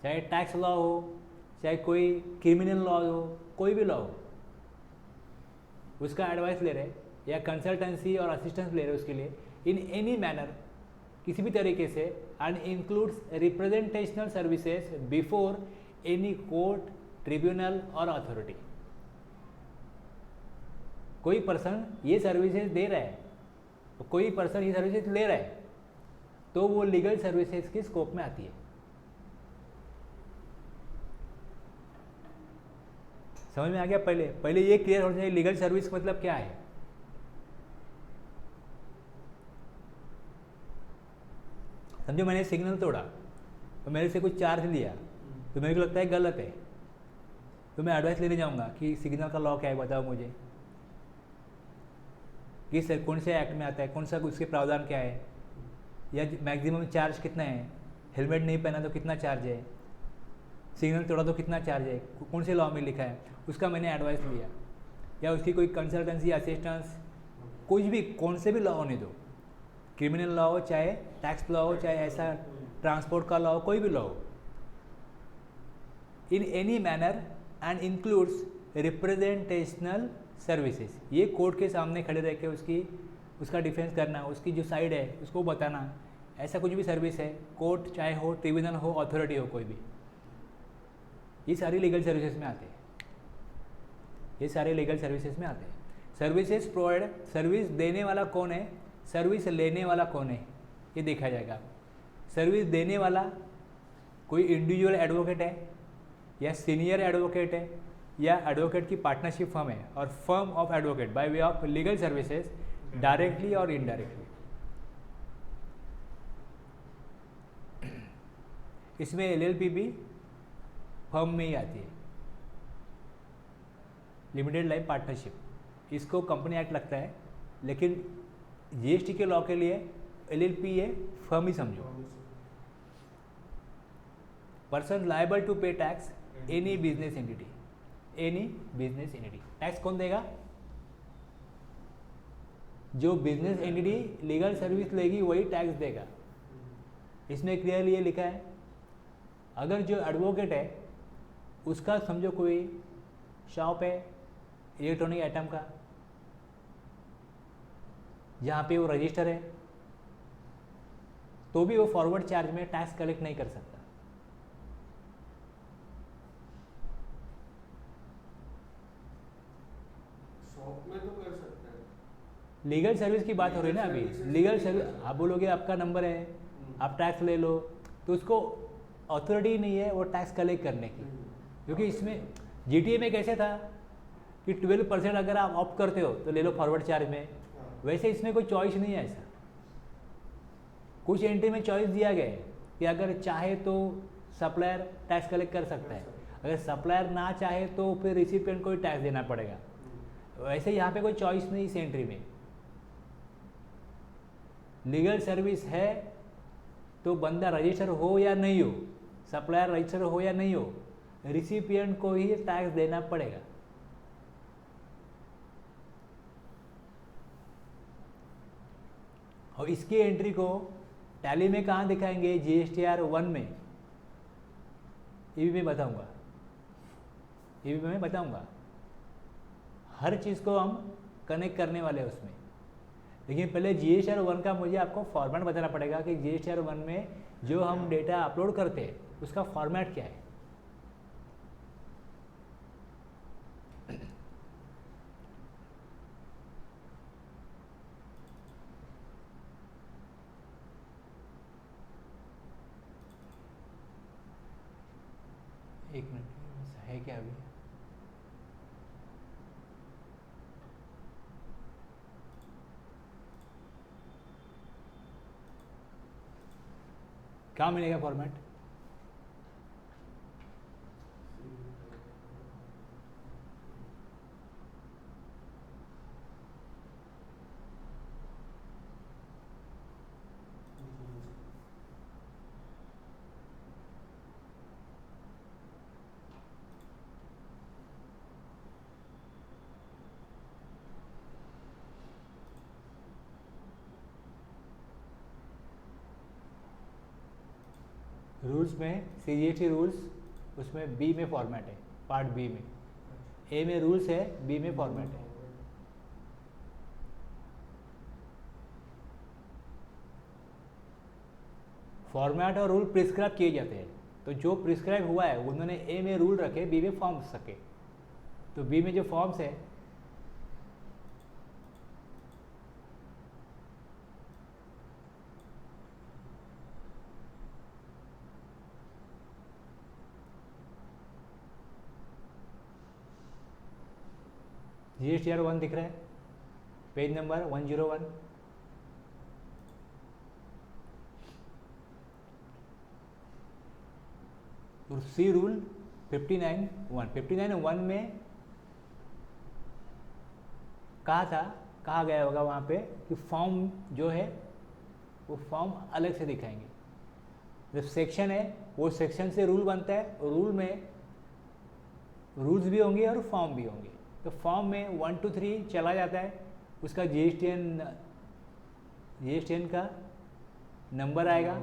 चाहे टैक्स लॉ हो, चाहे कोई क्रिमिनल लॉ हो, कोई भी लॉ हो, उसका एडवाइस ले रहे या कंसल्टेंसी और असिस्टेंस ले रहे उसके लिए इन एनी मैनर, किसी भी तरीके से, and includes representational services before any court, tribunal और अथॉरिटी. कोई पर्सन ये सर्विसेज दे रहा है, तो कोई पर्सन ये सर्विसेज ले रहा है तो वो लीगल सर्विसेज की स्कोप में आती है. समझ में आ गया? पहले ये क्लियर होना चाहिए लीगल सर्विस मतलब क्या है. समझो मैंने सिग्नल तोड़ा तो मेरे से कुछ चार्ज लिया तो मेरे को लगता है गलत है, तो मैं एडवाइस लेने जाऊंगा कि सिग्नल का लॉ क्या है, बताओ मुझे, किस कौन से एक्ट में आता है, कौन सा उसके प्रावधान क्या है, या मैक्सिमम चार्ज कितना है, हेलमेट नहीं पहना तो कितना चार्ज है, सिग्नल तोड़ा तो कितना चार्ज है, कौन से लॉ में लिखा है, उसका मैंने एडवाइस लिया. या उसकी कोई कंसल्टेंसी, असिस्टेंस, कुछ भी, कौन से भी लॉ होने दो, क्रिमिनल लॉ हो, चाहे टैक्स लॉ हो, चाहे ऐसा ट्रांसपोर्ट का लॉ हो, कोई भी लॉ हो, in any manner and includes representational services. ये कोर्ट के सामने खड़े रह के उसका डिफेंस करना, उसकी जो साइड है उसको बताना, ऐसा कुछ भी सर्विस है, कोर्ट चाहे हो, ट्रिब्यूनल हो, अथॉरिटी हो, कोई भी, ये सारी लीगल सर्विसेज में आते हैं। ये सारे लीगल सर्विसेज में आते हैं। सर्विसेज प्रोवाइड, सर्विस देने वाला कौन है, सर्विस लेने वाला कौन है, ये देखा जाएगा। सर्विस देने वाला कोई इंडिविजुअल एडवोकेट है या सीनियर एडवोकेट है या एडवोकेट की पार्टनरशिप फर्म है, और firm of advocate bye way of legal services directly और इनडायरेक्टली। इसमें एलएलपी भी फर्म में ही आती है, लिमिटेड लाइफ पार्टनरशिप, इसको कंपनी एक्ट लगता है, लेकिन जीएसटी के लॉ के लिए एलएलपी ये फर्म ही समझो। पर्सन लायबल टू पे tax any business entity, any business entity. Tax कौन देगा, जो बिजनेस एंटिटी लीगल सर्विस लेगी वही टैक्स देगा। इसमें क्लियरली ये लिखा है, अगर जो एडवोकेट है उसका समझो कोई शॉप है इलेक्ट्रॉनिक आइटम का, जहाँ पे वो रजिस्टर है, तो भी वो फॉरवर्ड चार्ज में टैक्स कलेक्ट नहीं कर सकता। शॉप में तो कर सकता है। लीगल सर्विस की बात हो रही है ना अभी, लीगल सर्विस आप बोलोगे आपका नंबर है, आप टैक्स ले लो, तो उसको अथॉरिटी नहीं है वो टैक्स कलेक्ट करने की। क्योंकि इसमें जीटीए में कैसे था कि 12% अगर आप ऑप्ट करते हो तो ले लो फॉरवर्ड चार्ज में, वैसे इसमें कोई चॉइस नहीं है ऐसा। कुछ एंट्री में चॉइस दिया गया है कि अगर चाहे तो सप्लायर टैक्स कलेक्ट कर सकता है, अगर सप्लायर ना चाहे तो फिर रिसिपिएंट को ही टैक्स देना पड़ेगा। वैसे यहाँ पे कोई चॉइस नहीं इस एंट्री में। लीगल सर्विस है तो बंदा रजिस्टर हो या नहीं हो, सप्लायर रजिस्टर हो या नहीं हो, रिसिपिएंट को ही टैक्स देना पड़ेगा। और इसकी एंट्री को टैली में कहाँ दिखाएंगे, जीएसटीआर 1 में, ये भी मैं बताऊंगा, ये भी मैं बताऊंगा। हर चीज़ को हम कनेक्ट करने वाले हैं उसमें। लेकिन पहले जीएसटीआर 1 का मुझे आपको फॉर्मेट बताना पड़ेगा कि जीएसटीआर 1 में जो हम डेटा अपलोड करते हैं उसका फॉर्मेट क्या है। एक मिनट है क्या अभी, क्या मिलेगा फॉर्मेट, रूल्स में सीजीएसटी रूल्स, उसमें बी में फॉर्मेट है, पार्ट बी में। ए में रूल्स है, बी में फॉर्मेट है। फॉर्मेट और रूल प्रिस्क्राइब किए जाते हैं, तो जो प्रिस्क्राइब हुआ है उन्होंने ए में रूल रखे, बी में फॉर्म्स रखे। तो बी में जो फॉर्म्स है जीएसटीआर 1 दिख रहा है, पेज नंबर 101। और सी रूल 59(1) में कहा गया होगा वहाँ पे कि फॉर्म जो है वो फॉर्म अलग से दिखाएंगे। जब सेक्शन है वो सेक्शन से रूल बनता है, और रूल में रूल्स भी होंगे और फॉर्म भी होंगे। तो फॉर्म में 1 to 3 चला जाता है, उसका जीएसटीएन का नंबर आएगा,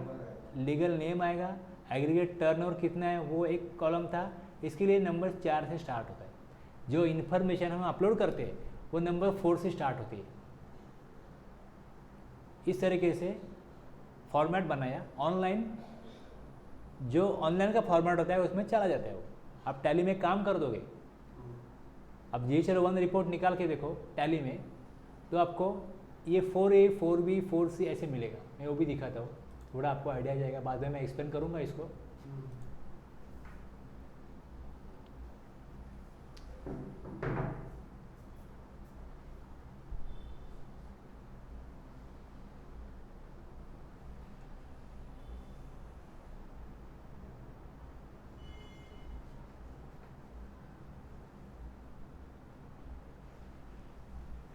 लीगल नेम आएगा, एग्रीगेट टर्नओवर कितना है वो एक कॉलम था, इसके लिए नंबर 4 से स्टार्ट होता है। जो इन्फॉर्मेशन हम अपलोड करते हैं वो नंबर 4 से स्टार्ट होती है। इस तरीके से फॉर्मेट बनाया। ऑनलाइन जो ऑनलाइन का फॉर्मेट होता है उसमें चला जाता है वो। आप टैली में काम कर दोगे। अब GHL1 रिपोर्ट निकाल के देखो टैली में, तो आपको ये 4A 4B 4C ऐसे मिलेगा। मैं वो भी दिखाता हूँ, थोड़ा आपको आइडिया जाएगा। बाद में मैं एक्सप्लेन करूँगा इसको।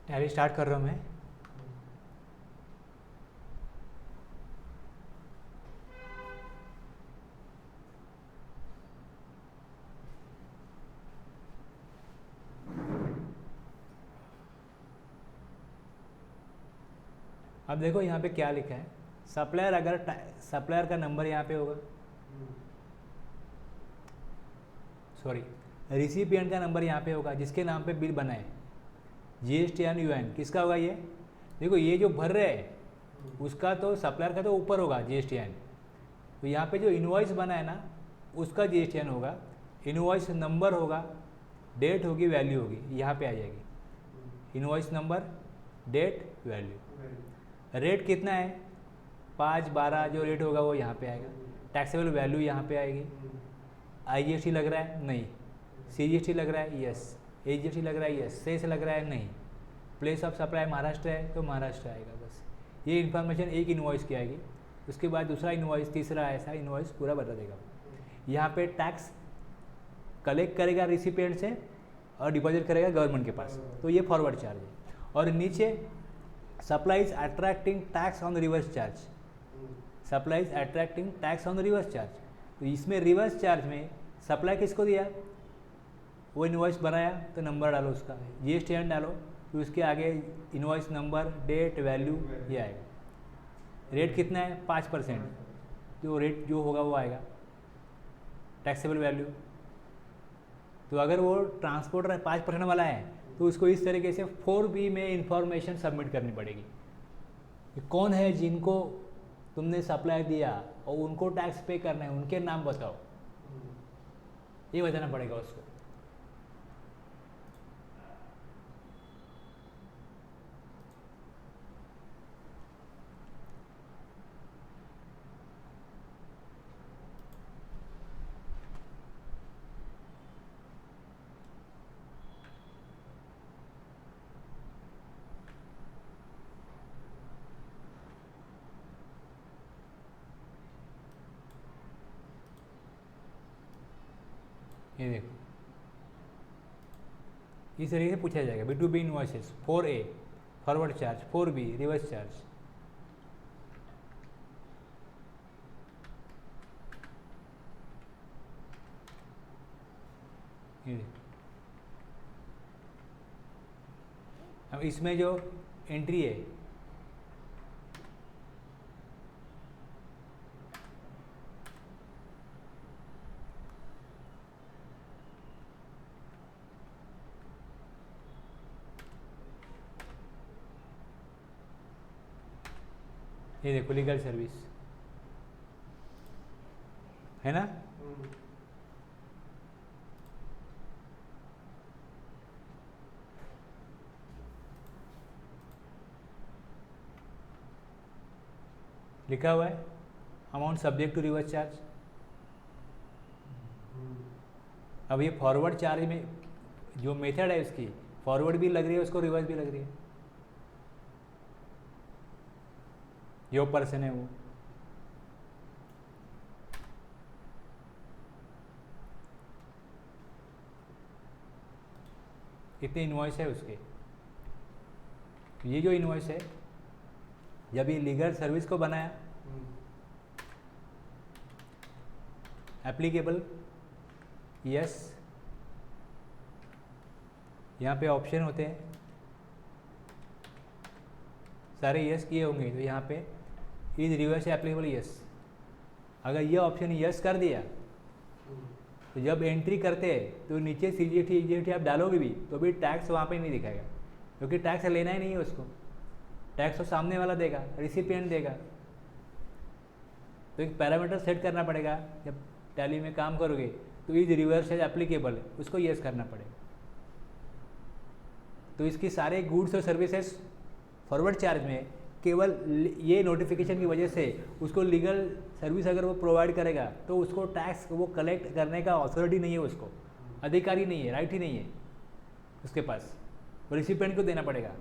टैली स्टार्ट कर रहा हूँ मैं। अब देखो यहाँ पे क्या लिखा है। सप्लायर, अगर सप्लायर का नंबर यहाँ पे होगा, सॉरी रिसिपिएंट का नंबर यहाँ पे होगा जिसके नाम पे बिल बना है, GSTN UN किसका होगा ये? देखो ये जो भर रहे हैं उसका तो सप्लायर का तो ऊपर होगा GSTN। तो यहाँ पे जो इनवॉइस बना है ना उसका GSTN होगा, इनवॉइस नंबर होगा, डेट होगी, वैल्यू होगी, यहाँ पे आ जाएगी। Invoice number, date, value. Rate कितना है? 5/12 जो रेट होगा वो यहाँ पे आएगा। टैक्सेबल वैल्यू यहाँ पे आएगी। IGST लग रहा है? नहीं। CGST लग रहा है? यस। AGST लग रहा है? यस। सेस लग रहा है? नहीं। प्लेस ऑफ सप्लाई महाराष्ट्र है तो महाराष्ट्र आएगा। बस ये इन्फॉर्मेशन एक इनवॉइस की आएगी। उसके बाद दूसरा इनवॉइस, तीसरा, ऐसा इनवॉइस पूरा बता देगा। यहाँ पे टैक्स कलेक्ट करेगा रिसिपिएंट से और डिपॉजिट करेगा गवर्नमेंट के पास, तो ये फॉरवर्ड चार्ज है। और नीचे supplies attracting tax on reverse charge, supplies attracting tax on reverse charge. तो इसमें रिवर्स चार्ज में सप्लाई किसको दिया? वो इनवॉइस बनाया तो नंबर डालो उसका, GSTN डालो, तो उसके आगे इनवॉइस नंबर, डेट, वैल्यू ये आएगा। रेट कितना है? 5%। जो रेट जो होगा वो आएगा। टैक्सेबल वैल्यू, तो अगर वो ट्रांसपोर्टर 5% वाला है तो उसको इस तरीके से 4B में इंफॉर्मेशन सबमिट करनी पड़ेगी कि कौन है जिनको तुमने सप्लाई दिया और उनको टैक्स पे करना है, उनके नाम बताओ, ये बताना पड़ेगा उसको। ये देखो इस तरीके से पूछा जाएगा। B2B invoices 4A forward charge, 4B reverse charge. ये देखो, अब इसमें जो एंट्री है ये देखो, लीगल सर्विस है ना। लिखा हुआ है amount subject to reverse charge. अब ये फॉरवर्ड चार्ज में जो मेथड है उसकी फॉरवर्ड भी लग रही है, उसको रिवर्स भी लग रही है। जो पर्सन है वो कितने इनवॉइस है उसके। ये जो इनवॉइस है, जब ये लीगल सर्विस को बनाया, एप्लीकेबल यस, यहाँ पे ऑप्शन होते हैं सारे यस किए होंगे, तो यहाँ पे इज रिवर्स एप्लीकेबल यस। अगर ये ऑप्शन यस कर दिया तो जब एंट्री करते हैं तो नीचे CGST EGST आप डालोगे भी तो भी टैक्स वहाँ पे नहीं दिखाएगा, क्योंकि टैक्स लेना ही नहीं है उसको, टैक्स तो सामने वाला देगा, रिसिपिएंट देगा। तो एक पैरामीटर सेट करना पड़ेगा, जब टैली में काम करोगे तो इज रिवर्स एज एप्लीकेबल है, उसको येस करना पड़ेगा। तो इसकी सारे गुड्स और सर्विसेज फॉरवर्ड चार्ज में केवल ये नोटिफिकेशन की वजह से उसको लीगल सर्विस अगर वो प्रोवाइड करेगा तो उसको टैक्स वो कलेक्ट करने का अथॉरिटी नहीं है, उसको अधिकारी नहीं है, राइट ही नहीं है उसके पास, रिसिपेंट को देना पड़ेगा।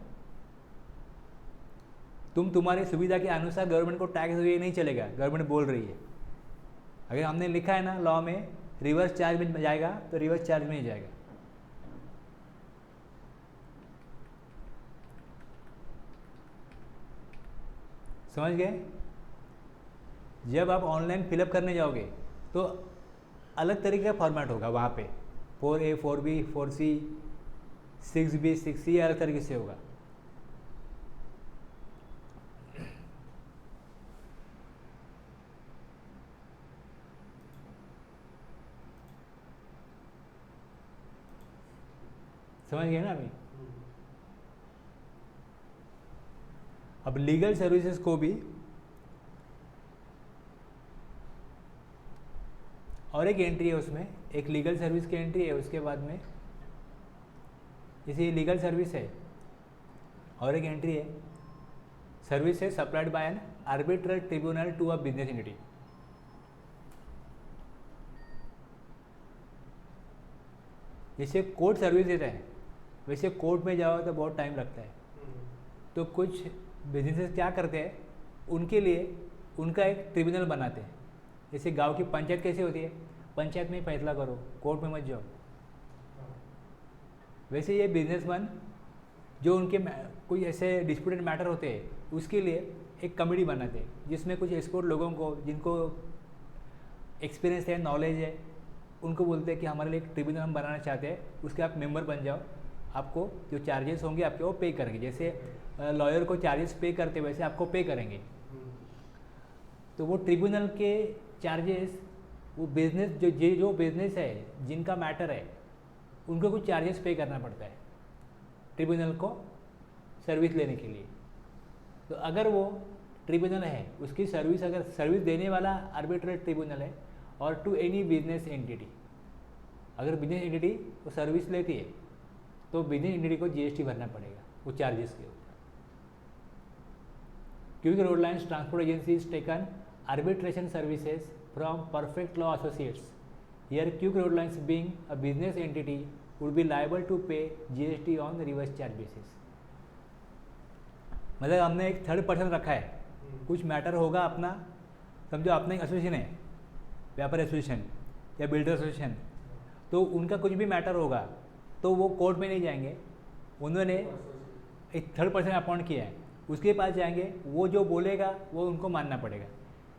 तुम्हारी सुविधा के अनुसार गवर्नमेंट को टैक्स ये नहीं चलेगा, गवर्नमेंट बोल रही है। अगर हमने लिखा है ना लॉ में रिवर्स चार्ज में जाएगा तो रिवर्स चार्ज में ही जाएगा। समझ गए? जब आप ऑनलाइन फिलअप करने जाओगे तो अलग तरीके का फॉर्मेट होगा वहाँ पे, 4A 4B 4C 6B 6C अलग तरीके से होगा। समझ गए ना अभी? अब लीगल सर्विसेज को भी और एक एंट्री है, उसमें एक लीगल सर्विस की एंट्री है, उसके बाद में इसी लीगल सर्विस है और एक एंट्री है, सर्विस है supplied by an arbitral tribunal to a business entity. जैसे कोर्ट सर्विस देते हैं वैसे कोर्ट में जाओ तो बहुत टाइम लगता है, तो कुछ बिजनेसेस क्या करते हैं, उनके लिए उनका एक ट्रिब्यूनल बनाते हैं। जैसे गांव की पंचायत कैसे होती है, पंचायत में ही फैसला करो, कोर्ट में मत जाओ। वैसे ये बिजनेसमैन जो उनके कोई ऐसे डिस्प्यूटेड मैटर होते हैं उसके लिए एक कमेटी बनाते हैं, जिसमें कुछ एक्सपर्ट लोगों को जिनको एक्सपीरियंस है, नॉलेज है, उनको बोलते हैं कि हमारे लिए एक ट्रिब्यूनल हम बनाना चाहते हैं, उसके आप मेंबर बन जाओ, आपको जो चार्जेस होंगे आपके वो पे करेंगे। जैसे लॉयर को चार्जेस पे करते वैसे आपको पे करेंगे। तो वो ट्रिब्यूनल के चार्जेस, वो बिजनेस जो बिजनेस है जिनका मैटर है उनको कुछ चार्जेस पे करना पड़ता है ट्रिब्यूनल को सर्विस लेने के लिए। तो अगर वो ट्रिब्यूनल है, उसकी सर्विस अगर सर्विस देने वाला आर्बिट्रल ट्रिब्यूनल है और टू एनी बिजनेस एंटिटी, अगर बिजनेस एंटिटी वो सर्विस लेती है तो बिजनेस एंटिटी को जीएसटी भरना पड़ेगा वो चार्जेस के ऊपर। Quick road lines transport agency is taken arbitration services from Perfect Law Associates. Here Quick Road Lines being a business entity would be liable to pay GST on reverse charge basis. मतलब हमने एक third person रखा है, कुछ matter होगा अपना, समझो आपने एक एसोसिएशन है, व्यापार एसोसिएशन या बिल्डर एसोसिएशन, तो उनका कुछ भी मैटर होगा तो वो कोर्ट में नहीं जाएंगे, उन्होंने एक थर्ड पर्सन अपॉइंट किया है, उसके पास जाएंगे, वो जो बोलेगा वो उनको मानना पड़ेगा,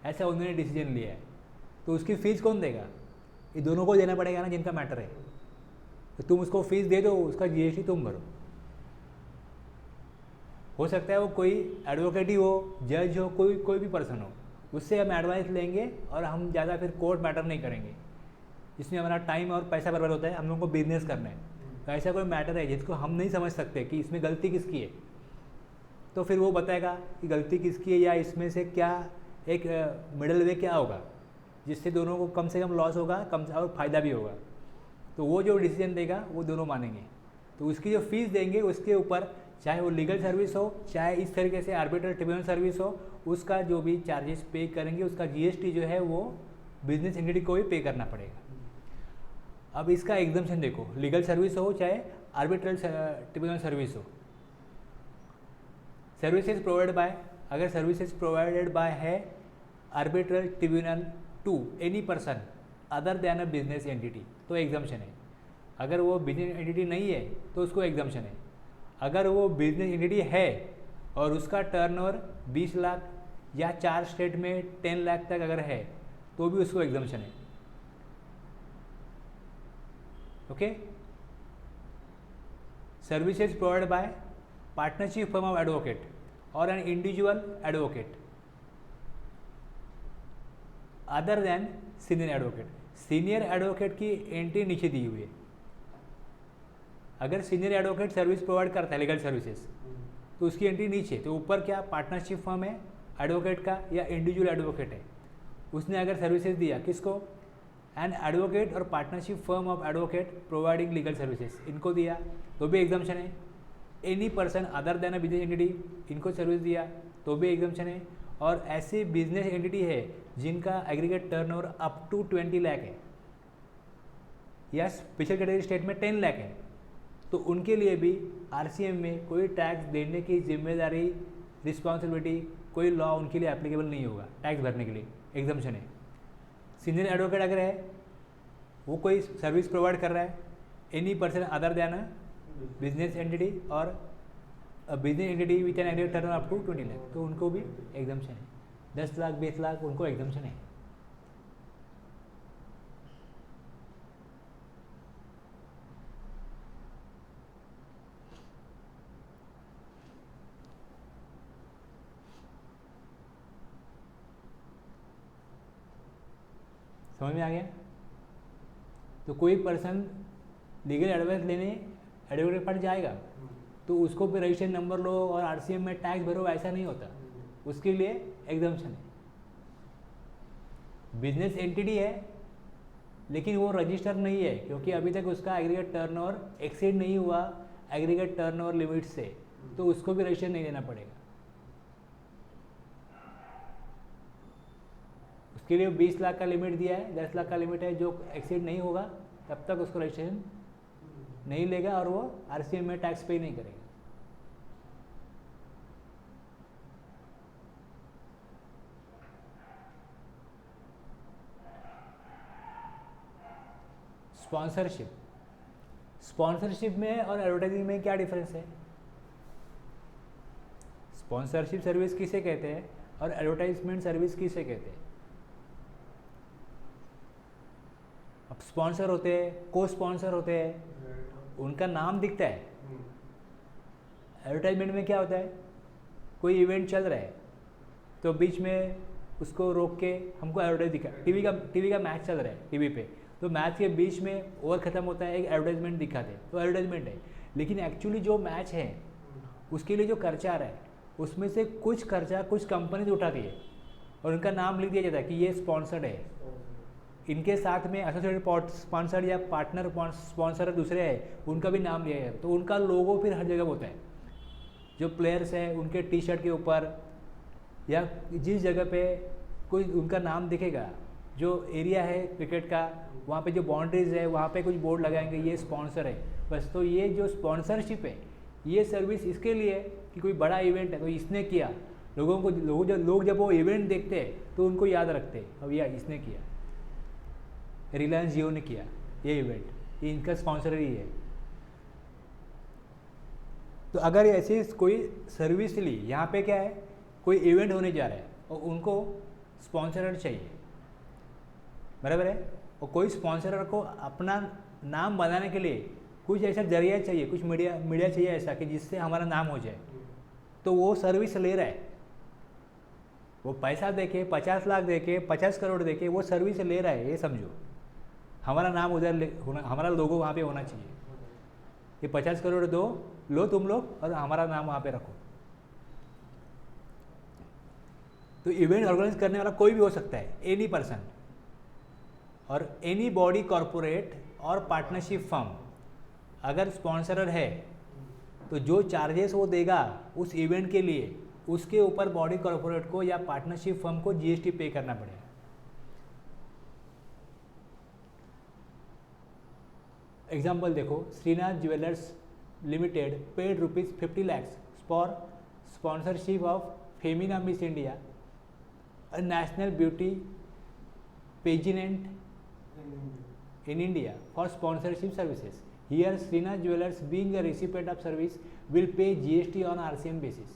ऐसा उन्होंने डिसीजन लिया है। तो उसकी फ़ीस कौन देगा? ये दोनों को देना पड़ेगा ना जिनका मैटर है। तो तुम उसको फीस दे दो, उसका जीएसटी तुम भरो। हो सकता है वो कोई एडवोकेट ही हो, जज हो, कोई भी पर्सन हो, उससे हम एडवाइस लेंगे और हम ज़्यादा फिर कोर्ट मैटर नहीं करेंगे, इसमें हमारा टाइम और पैसा बर्बाद होता है, हम लोगों को बिजनेस करना है। तो ऐसा कोई मैटर है जिसको हम नहीं समझ सकते कि इसमें गलती किसकी है, तो फिर वो बताएगा कि गलती किसकी है या इसमें से क्या एक मिडल वे क्या होगा जिससे दोनों को कम से कम लॉस होगा, कम से और फ़ायदा भी होगा। तो वो जो डिसीजन देगा वो दोनों मानेंगे। तो उसकी जो फीस देंगे उसके ऊपर, चाहे वो लीगल सर्विस हो, चाहे इस तरीके से आर्बिट्रल ट्रिब्यूनल सर्विस हो, उसका जो भी चार्जेस पे करेंगे उसका जीएसटी जो है वो बिजनेस एंटिटी को भी पे करना पड़ेगा। अब इसका एग्जम्पशन देखो, लीगल सर्विस हो चाहे आर्बिट्रल ट्रिब्यूनल सर्विस हो, सर्विसेज प्रोवाइड बाय, अगर सर्विसेज प्रोवाइडेड बाय है arbitral tribunal to any person other than a business entity तो एग्जम्पशन है। अगर वो बिजनेस एंटिटी नहीं है तो उसको एग्जम्पशन है। अगर वो बिजनेस एंटिटी है और उसका टर्नओवर 20 लाख या 4 स्टेट में 10 लाख तक अगर है तो भी उसको एग्जम्पशन है। Okay, services provide by partnership firm of advocate or an individual advocate other than senior advocate. Senior advocate की एंट्री नीचे दी हुई है, अगर सीनियर एडवोकेट सर्विस प्रोवाइड करता है लीगल सर्विसेज तो उसकी एंट्री नीचे, तो ऊपर क्या पार्टनरशिप फर्म है एडवोकेट का या इंडिविजुअल एडवोकेट है, उसने अगर सर्विसेज दिया किसको, एन एडवोकेट और partnership firm of advocate providing legal services, इनको दिया तो भी एग्जाम्पशन है। Any person other than a business entity, इनको सर्विस दिया तो भी एग्जाम्पशन है। और ऐसी बिजनेस एंटिटी है जिनका aggregate turnover up to 20 lakh है या स्पेशल कैटेगरी स्टेट में 10 लाख है, तो उनके लिए भी आरसीएम में कोई टैक्स देने की जिम्मेदारी, रिस्पॉन्सिबिलिटी, कोई लॉ उनके लिए एप्लीकेबल नहीं होगा टैक्स भरने के लिए, एग्जाम्पशन है। सीनियर एडवोकेट अगर है वो कोई सर्विस प्रोवाइड कर रहा है, any person other than a business entity और business entity with an aggregate turnover up to 20 lakh, तो उनको भी एग्जाम्पशन है। 10 लाख 20 लाख उनको एग्जाम्पशन है। समझ में आ गया? तो कोई पर्सन लीगल एडवाइस लेने एडवोकेट के पास जाएगा तो उसको भी रजिस्ट्रेशन नंबर लो और आरसीएम में टैक्स भरो, ऐसा नहीं होता, उसके लिए एग्जाम्पशन है। बिजनेस एंटिटी है लेकिन वो रजिस्टर नहीं है क्योंकि अभी तक उसका एग्रीगेट टर्नओवर एक्सीड नहीं हुआ एग्रीगेट टर्नओवर लिमिट से, तो उसको भी रजिस्ट्रेशन नहीं देना पड़ेगा। उसके लिए 20 लाख का लिमिट दिया है, 10 लाख का लिमिट है, जो एक्सीड नहीं होगा तब तक उसको रजिस्ट्रेशन नहीं लेगा और वो आरसीएम में टैक्स पे नहीं करेगा। स्पॉन्सरशिप, स्पॉन्सरशिप में और एडवर्टाइजिंग में क्या डिफरेंस है? स्पॉन्सरशिप सर्विस किसे कहते हैं और एडवर्टाइजमेंट सर्विस किसे कहते हैं? अब स्पॉन्सर होते हैं, को स्पॉन्सर होते हैं, उनका नाम दिखता है। एडवर्टाइजमेंट में क्या होता है, कोई इवेंट चल रहा है तो बीच में उसको रोक के हमको एडवर्टाइज दिखा, टीवी का मैच चल रहा है टीवी पे, तो मैच के बीच में ओवर ख़त्म होता है, एक एडवर्टाइजमेंट दिखाते हैं, तो एडवर्टाइजमेंट है। लेकिन एक्चुअली जो मैच है उसके लिए जो खर्चा आ रहा है उसमें से कुछ खर्चा कुछ कंपनीज उठाती है और उनका नाम लिख दिया जाता है कि ये स्पॉन्सर्ड है। इनके साथ में एसोसिएटेड स्पॉन्सर या पार्टनर स्पॉन्सर दूसरे हैं, उनका भी नाम लिया है, तो उनका लोगो फिर हर जगह होता है। जो प्लेयर्स हैं उनके टी शर्ट के ऊपर या जिस जगह पे कोई उनका नाम दिखेगा, जो एरिया है क्रिकेट का वहाँ पे जो बाउंड्रीज है वहाँ पे कुछ बोर्ड लगाएंगे ये स्पॉन्सर है बस। तो ये जो स्पॉन्सरशिप है ये सर्विस इसके लिए कि कोई बड़ा इवेंट है तो इसने किया, लोग जब वो इवेंट देखते हैं तो उनको याद रखते हैं, अब यार इसने किया, रिलायंस जियो ने किया ये इवेंट, ये इनका स्पॉन्सर ही है। तो अगर ऐसी कोई सर्विस ली, यहाँ पे क्या है, कोई इवेंट होने जा रहा है और उनको स्पॉन्सरर चाहिए, बराबर है, और कोई स्पॉन्सरर को अपना नाम बनाने के लिए कुछ ऐसा जरिया चाहिए, कुछ मीडिया चाहिए ऐसा कि जिससे हमारा नाम हो जाए, तो वो सर्विस ले रहा है, वो पैसा देके 50 लाख देके 50 करोड़ देके वो सर्विस ले रहा है, ये समझो। हमारा नाम उधर होना, हमारा लोगो वहाँ पे होना चाहिए। ये 50 करोड़ दो, लो तुम लोग और हमारा नाम वहाँ पे रखो। तो इवेंट ऑर्गेनाइज करने वाला कोई भी हो सकता है, एनी पर्सन और एनी बॉडी कॉरपोरेट और पार्टनरशिप फर्म। अगर स्पॉन्सरर है तो जो चार्जेस वो देगा उस इवेंट के लिए, उसके ऊपर बॉडी कॉरपोरेट को या पार्टनरशिप फर्म को जीएसटी पे करना पड़ेगा। एग्जाम्पल देखो, Shrinath jewellers limited paid ₹50 lakhs for sponsorship of Femina miss India, a national beauty pageant in India for sponsorship services. Here Srinath Jewelers, being a recipient of service, will pay GST on RCM basis.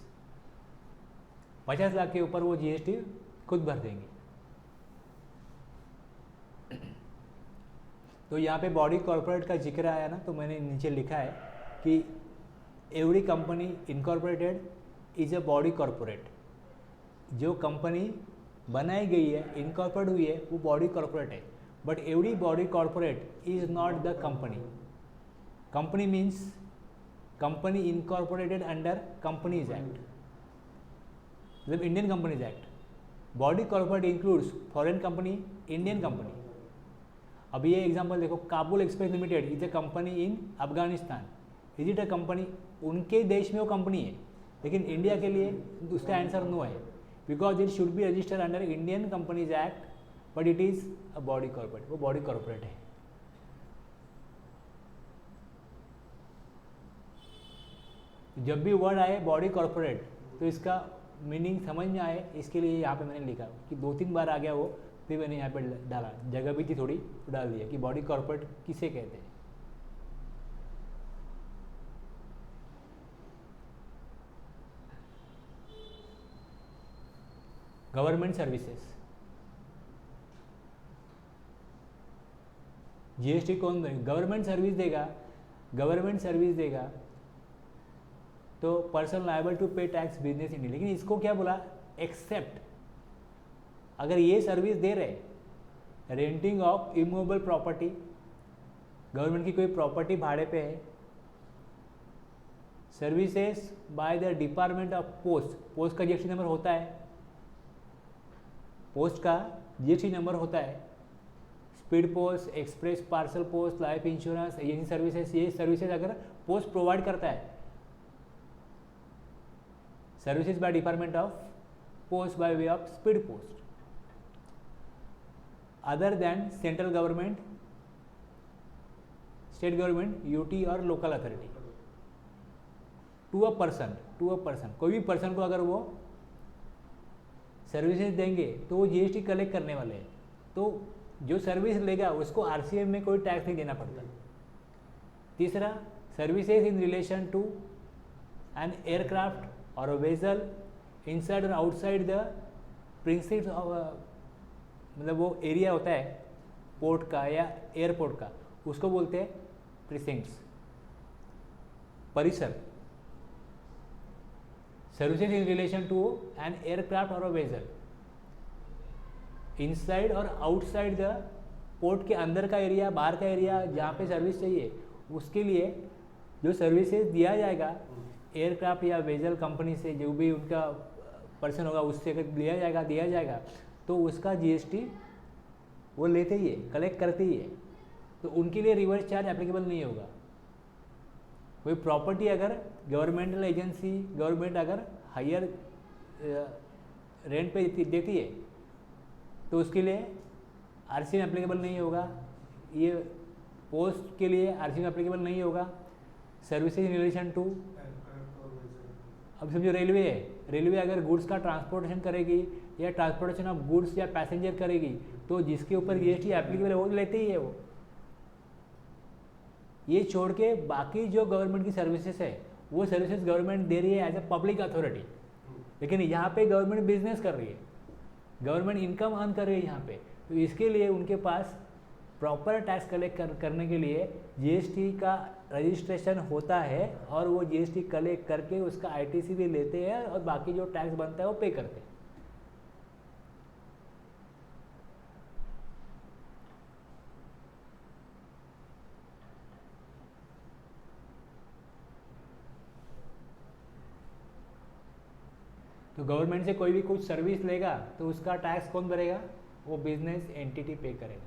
50 lakh के ऊपर वो GST खुद भर देंगे। तो यहाँ पे body corporate का जिक्र आया ना, तो मैंने नीचे लिखा है कि every company incorporated is a body corporate. जो कंपनी बनाई गई है, इनकॉर्पोरेट हुई है, वो बॉडी कॉर्पोरेट है, but every body corporate is not the company. Company means company incorporated under companies act, मतलब Indian companies act. Body corporate includes foreign company, Indian company. अब ये एग्जांपल देखो, Kabul express limited is a company in Afghanistan. Is it a company? उनके देश में वो company है, लेकिन इंडिया के लिए उसका आंसर नो है, because it should be registered under Indian companies act, but it is a body corporate. वो बॉडी कॉर्पोरेट है. जब भी वर्ड आए बॉडी कॉर्पोरेट तो इसका मीनिंग समझ में आए, इसके लिए यहाँ पे मैंने लिखा कि 2-3 बार आ गया वो, फिर मैंने यहाँ पे डाला, जगह भी थी थोड़ी तो डाल दिया कि बॉडी कॉर्पोरेट किसे कहते हैं. Government services. जीएसटी कौन देगा? गवर्नमेंट सर्विस देगा. गवर्नमेंट सर्विस देगा तो पर्सन लायबल टू पे टैक्स बिजनेस इंडिया. लेकिन इसको क्या बोला? एक्सेप्ट अगर ये सर्विस दे रहे, renting of immovable property, government की कोई प्रॉपर्टी भाड़े पे है, services by the department of post. Post का जीएसटी नंबर होता है, पोस्ट का जीएसटी नंबर होता है. Speed post, express parcel post, life insurance, agency services, ये सर्विसेज अगर पोस्ट प्रोवाइड करता है, services by department of post bye way of speed post, other than central government, state government, UT और local authority, to a person, कोई भी person को अगर वो सर्विसेज देंगे तो वो जीएसटी कलेक्ट करने वाले हैं. तो जो सर्विस लेगा उसको आरसीएम में कोई टैक्स नहीं देना पड़ता. तीसरा, services in relation to an aircraft और अ वेसल इनसाइड और आउटसाइड द प्रिंसिप्स ऑफ, मतलब वो एरिया होता है पोर्ट का या एयरपोर्ट का, उसको बोलते हैं प्रिसिंक्ट्स, परिसर. Services in relation to an aircraft और अ वेसल इनसाइड और आउटसाइड द पोर्ट के अंदर का एरिया, बाहर का एरिया जहाँ पे सर्विस चाहिए, उसके लिए जो सर्विसेज दिया जाएगा एयरक्राफ्ट या वेजल कंपनी से, जो भी उनका पर्सन होगा उससे अगर दिया जाएगा तो उसका जीएसटी वो लेते ही है, कलेक्ट करते ही है. तो उनके लिए रिवर्स चार्ज एप्लीकेबल नहीं होगा. कोई प्रॉपर्टी अगर गवर्नमेंटल एजेंसी, गवर्नमेंट अगर हायर रेंट पे देती है तो उसके लिए आरसीएम एप्लीकेबल नहीं होगा. ये पोस्ट के लिए आरसीएम एप्लीकेबल नहीं होगा. सर्विसेज इन रिलेशन टू, अब समझो रेलवे है, रेलवे अगर गुड्स का ट्रांसपोर्टेशन करेगी या ट्रांसपोर्टेशन ऑफ गुड्स या पैसेंजर करेगी तो जिसके ऊपर जीएसटी एप्लीकेबल है वो लेते ही है वो. ये छोड़ के बाकी जो गवर्नमेंट की सर्विसेज है वो सर्विसेज गवर्नमेंट दे रही है एज ए पब्लिक अथॉरिटी, लेकिन यहाँ पे गवर्नमेंट बिजनेस कर रही है, गवर्नमेंट इनकम अर्न कर रही है यहाँ पे. तो इसके लिए उनके पास प्रॉपर टैक्स कलेक्ट करने के लिए जीएसटी का रजिस्ट्रेशन होता है और वो जीएसटी कलेक्ट करके उसका आईटीसी भी लेते हैं और बाकी जो टैक्स बनता है वो पे करते हैं. तो गवर्नमेंट से कोई भी कुछ सर्विस लेगा तो उसका टैक्स कौन भरेगा? वो बिजनेस एंटिटी पे करेगा.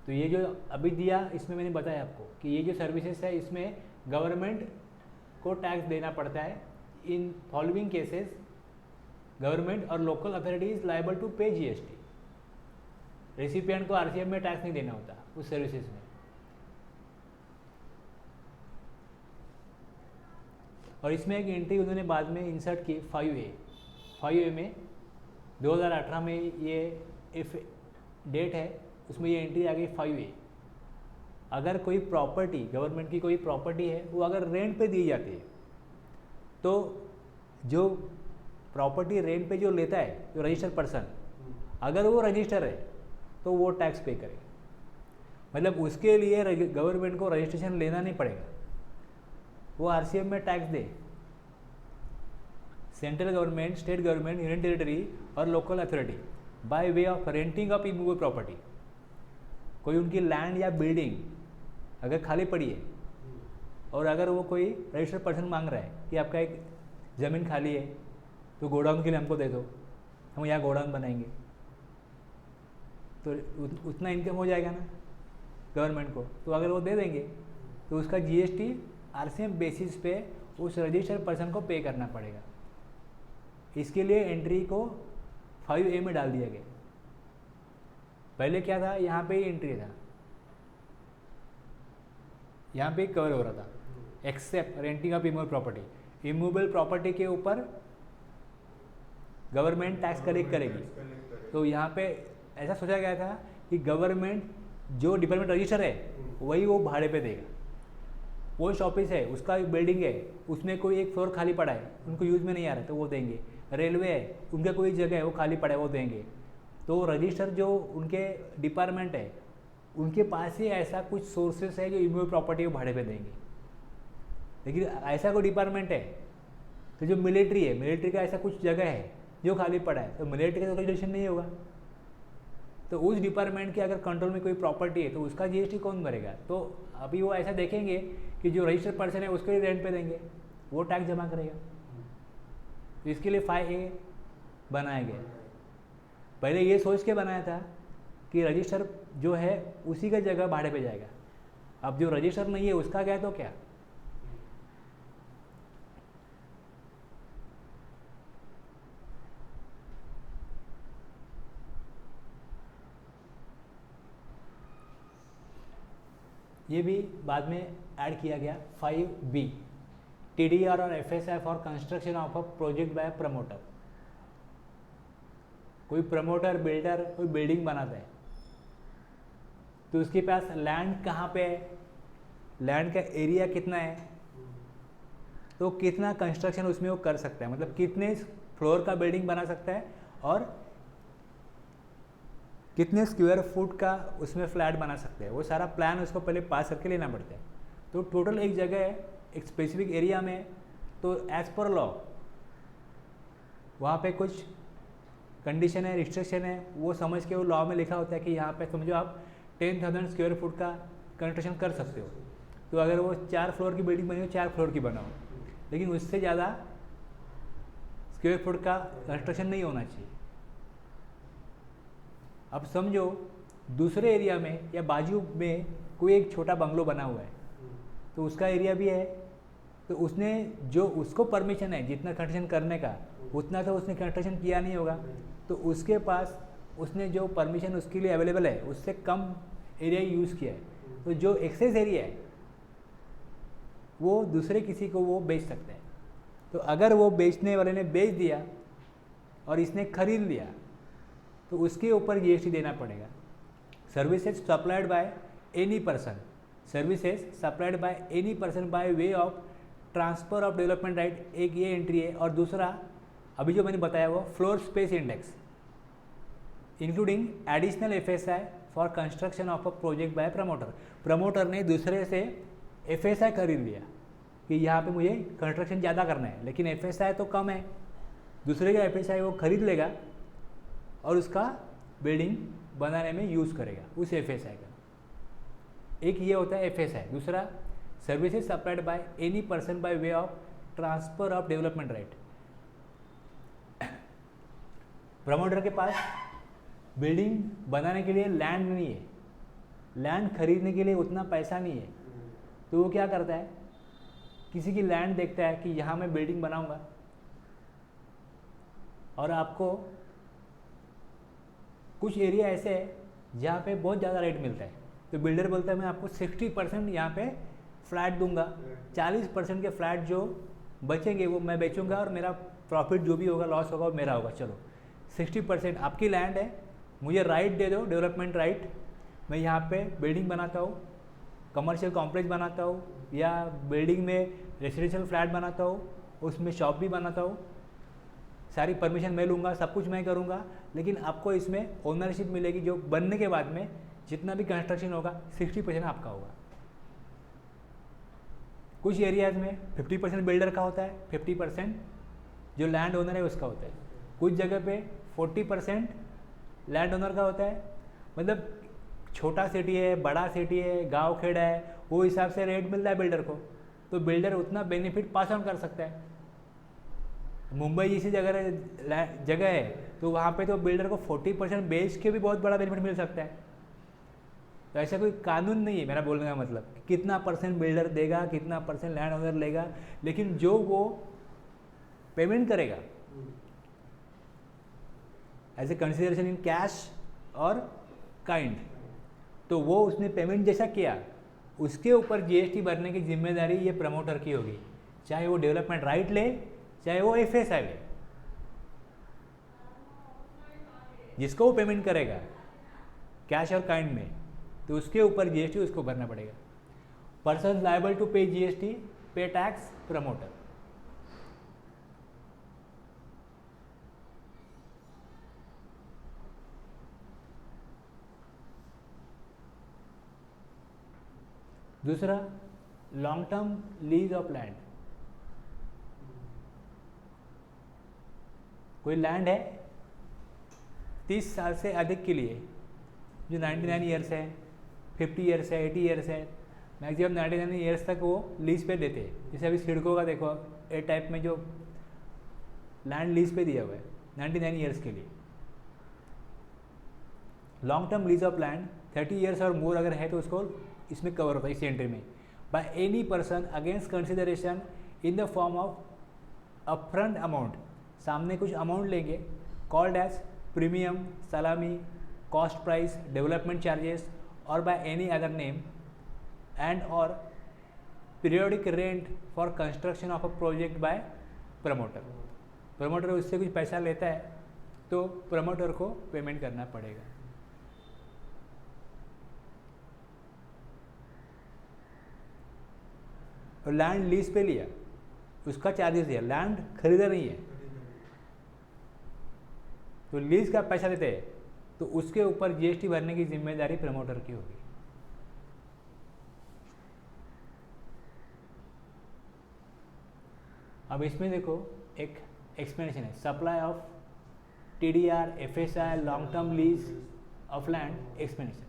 तो ये जो अभी दिया इसमें मैंने बताया आपको कि ये जो सर्विसेज है इसमें गवर्नमेंट को टैक्स देना पड़ता है. इन फॉलोइंग केसेस गवर्नमेंट और local authorities liable to pay GST. Recipient को आरसीएम में टैक्स नहीं देना होता उस सर्विसेज में. और इसमें एक एंट्री उन्होंने बाद में इंसर्ट की 5A में 2018 में ये इफ डेट है उसमें ये एंट्री आ गई 5A. अगर कोई प्रॉपर्टी, गवर्नमेंट की कोई प्रॉपर्टी है वो अगर रेंट पे दी जाती है तो जो प्रॉपर्टी रेंट पे जो लेता है जो रजिस्टर्ड पर्सन, अगर वो रजिस्टर है तो वो टैक्स पे करेगा. मतलब उसके लिए गवर्नमेंट को रजिस्ट्रेशन लेना नहीं पड़ेगा, वो आरसीएम में टैक्स दे. Central government, state government, union territory और local authority by way of renting of immovable property. कोई उनकी लैंड या बिल्डिंग अगर खाली पड़ी है और अगर वो कोई रजिस्टर्ड पर्सन मांग रहा है कि आपका एक ज़मीन खाली है तो गोडाउन के लिए हमको दे दो, हम यहाँ गोडाउन बनाएंगे, तो उतना इनकम हो जाएगा ना गवर्नमेंट को। तो अगर वो दे देंगे तो उसका जीएसटी आरसीएम बेसिस पे उस रजिस्टर्ड पर्सन को पे करना पड़ेगा। इसके लिए एंट्री को 5A में डाल दिया गया। पहले क्या था, यहाँ पे ही एंट्री था, यहाँ पे कवर हो रहा था except renting of immovable property. Immovable property के ऊपर गवर्नमेंट टैक्स कलेक्ट करेगी। तो यहाँ पे ऐसा सोचा गया था कि गवर्नमेंट जो डिपार्टमेंट रजिस्टर है वही वो भाड़े पे देगा। पोस्ट ऑफिस है, उसका बिल्डिंग है, उसमें कोई एक फ्लोर खाली पड़ा है, उनको यूज़ में नहीं आ रहा है तो वो देंगे। रेलवे है, उनका कोई जगह है वो खाली पड़ा है, वो देंगे। तो रजिस्टर जो उनके डिपार्टमेंट है उनके पास ही ऐसा कुछ सोर्सेस है जो इमूवेबल प्रॉपर्टी को भाड़े पे देंगे। लेकिन ऐसा कोई डिपार्टमेंट है तो जो मिलिट्री है, मिलिट्री का ऐसा कुछ जगह है जो खाली पड़ा है, तो मिलिट्री का तो रजिस्ट्रेशन नहीं होगा। तो उस डिपार्टमेंट के अगर कंट्रोल में कोई प्रॉपर्टी है तो उसका जीएसटी कौन भरेगा? तो अभी वो ऐसा देखेंगे कि जो रजिस्टर्ड पर्सन है उसको ही रेंट पे देंगे, वो टैक्स जमा करेगा। तो इसके लिए 5A बनाया गया। पहले ये सोच के बनाया था कि रजिस्टर जो है उसी का जगह भाड़े पे जाएगा। अब जो रजिस्टर नहीं है उसका गया तो क्या? ये भी बाद में ऐड किया गया 5B, TDR और FSI for construction of a project by promoter. कोई प्रमोटर बिल्डर कोई बिल्डिंग बनाता है तो उसके पास लैंड कहाँ पे है, लैंड का एरिया कितना है, तो कितना कंस्ट्रक्शन उसमें वो कर सकता है, मतलब कितने फ्लोर का बिल्डिंग बना सकता है और कितने स्क्वायर फुट का उसमें फ्लैट बना सकते हैं। वो सारा प्लान उसको पहले पास करके लेना पड़ता है। तो टोटल एक जगह है एक स्पेसिफिक एरिया में, तो एज पर लॉ वहाँ पे कुछ कंडीशन है, रिस्ट्रिक्शन है, वो समझ के वो लॉ में लिखा होता है कि यहाँ पे समझो आप 10,000 स्क्वायर फुट का कंस्ट्रक्शन कर सकते हो। तो अगर वो 4 फ्लोर की बिल्डिंग बनी हो 4 फ्लोर की बनाओ, लेकिन उससे ज़्यादा स्क्वायर फुट का कंस्ट्रक्शन नहीं होना चाहिए। अब समझो दूसरे एरिया में या बाजू में कोई एक छोटा बंगलो बना हुआ है तो उसका एरिया भी है, तो उसने जो उसको परमिशन है जितना कंस्ट्रक्शन करने का उतना तो उसने कंस्ट्रक्शन किया नहीं होगा, तो उसके पास उसने जो परमिशन उसके लिए अवेलेबल है उससे कम एरिया यूज़ किया है। तो जो एक्सेस एरिया है वो दूसरे किसी को वो बेच सकता है। तो अगर वो बेचने वाले ने बेच दिया और इसने खरीद लिया तो उसके ऊपर जीएसटी देना पड़ेगा। Services supplied by any person, services supplied by any person by way of transfer of development right, एक ये एंट्री है। और दूसरा अभी जो मैंने बताया वो floor space index including additional FSI for construction of a project by promoter. Promoter ने दूसरे से FSI खरीद लिया कि यहाँ पे मुझे कंस्ट्रक्शन ज़्यादा करना है, लेकिन FSI तो कम है, दूसरे का FSI वो खरीद लेगा और उसका बिल्डिंग बनाने में यूज़ करेगा उस FSI का। एक ये होता है FSI। दूसरा services supplied by any person by way of transfer of development right. Promoter के पास बिल्डिंग बनाने के लिए लैंड नहीं है, लैंड खरीदने के लिए उतना पैसा नहीं है, तो वो क्या करता है, किसी की लैंड देखता है कि यहाँ मैं बिल्डिंग बनाऊंगा और आपको कुछ एरिया ऐसे है जहाँ पे बहुत ज़्यादा रेट मिलता है, तो बिल्डर बोलता है मैं आपको 60% यहाँ पे फ्लैट दूंगा, 40% के फ्लैट जो बचेंगे वो मैं बेचूंगा और मेरा प्रॉफिट जो भी होगा लॉस होगा वो मेरा होगा। चलो 60% आपकी लैंड है, मुझे राइट दे दो, डेवलपमेंट राइट, मैं यहाँ पे बिल्डिंग बनाता हूँ, कमर्शियल कॉम्प्लेक्स बनाता हूँ या बिल्डिंग में रेसिडेंशियल फ्लैट बनाता हूँ, उसमें शॉप भी बनाता हूँ, सारी परमिशन मैं लूँगा, सब कुछ मैं करूँगा, लेकिन आपको इसमें ओनरशिप मिलेगी। जो बनने के बाद में जितना भी कंस्ट्रक्शन होगा 60% आपका होगा। कुछ एरियाज़ में 50% बिल्डर का होता है, 50% जो लैंड ओनर है उसका होता है। कुछ जगह पे 40% लैंड ओनर का होता है, मतलब छोटा सिटी है, बड़ा सिटी है, गांव खेड़ा है, वो हिसाब से रेट मिलता है बिल्डर को, तो बिल्डर उतना बेनिफिट पास ऑन कर सकता है। मुंबई जैसी जगह है तो वहाँ पे तो बिल्डर को 40% बेच के भी बहुत बड़ा बेनिफिट मिल सकता है। तो ऐसा कोई कानून नहीं है मेरा बोलने का मतलब, कितना परसेंट बिल्डर देगा, कितना परसेंट लैंड ओनर लेगा, लेकिन जो वो पेमेंट करेगा as a consideration in cash और काइंड, तो वो उसने पेमेंट जैसा किया उसके ऊपर जीएसटी भरने की जिम्मेदारी ये प्रमोटर की होगी, चाहे वो डेवलपमेंट राइट ले, चाहे वो एफएसआई ले। जिसको वो पेमेंट करेगा कैश और काइंड में, तो उसके ऊपर जीएसटी उसको भरना पड़ेगा। Person liable to pay GST, पे टैक्स, प्रमोटर। दूसरा, long term lease of land. कोई लैंड है 30 साल से अधिक के लिए, जो 99 ईयर्स है, 50 ईयर्स है, 80 ईयर्स है, मैक्सिमम 99 ईयर्स तक वो लीज पे देते हैं। जैसे अभी सिडको का देखो, ए टाइप में जो लैंड लीज पे दिया हुआ है 99 ईयर्स के लिए। Long term lease of land 30 years और मोर अगर है तो उसको इसमें कवर होता है, इस एंट्री में। By any person against consideration in the form of upfront amount, सामने कुछ अमाउंट लेंगे, कॉल्ड एज प्रीमियम, सलामी, कॉस्ट प्राइस, डेवलपमेंट चार्जेस, और by any other name, and और periodic rent for construction of a project by promoter. Promoter उससे कुछ पैसा लेता है तो प्रमोटर को पेमेंट करना पड़ेगा। और लैंड लीज पे लिया, उसका चार्जेस दिया, लैंड खरीदा नहीं है तो लीज का पैसा देते हैं, तो उसके ऊपर जीएसटी भरने की जिम्मेदारी प्रमोटर की होगी। अब इसमें देखो एक एक्सप्लेनेशन है, supply of TDR, FSI, long term lease of land. Explanation,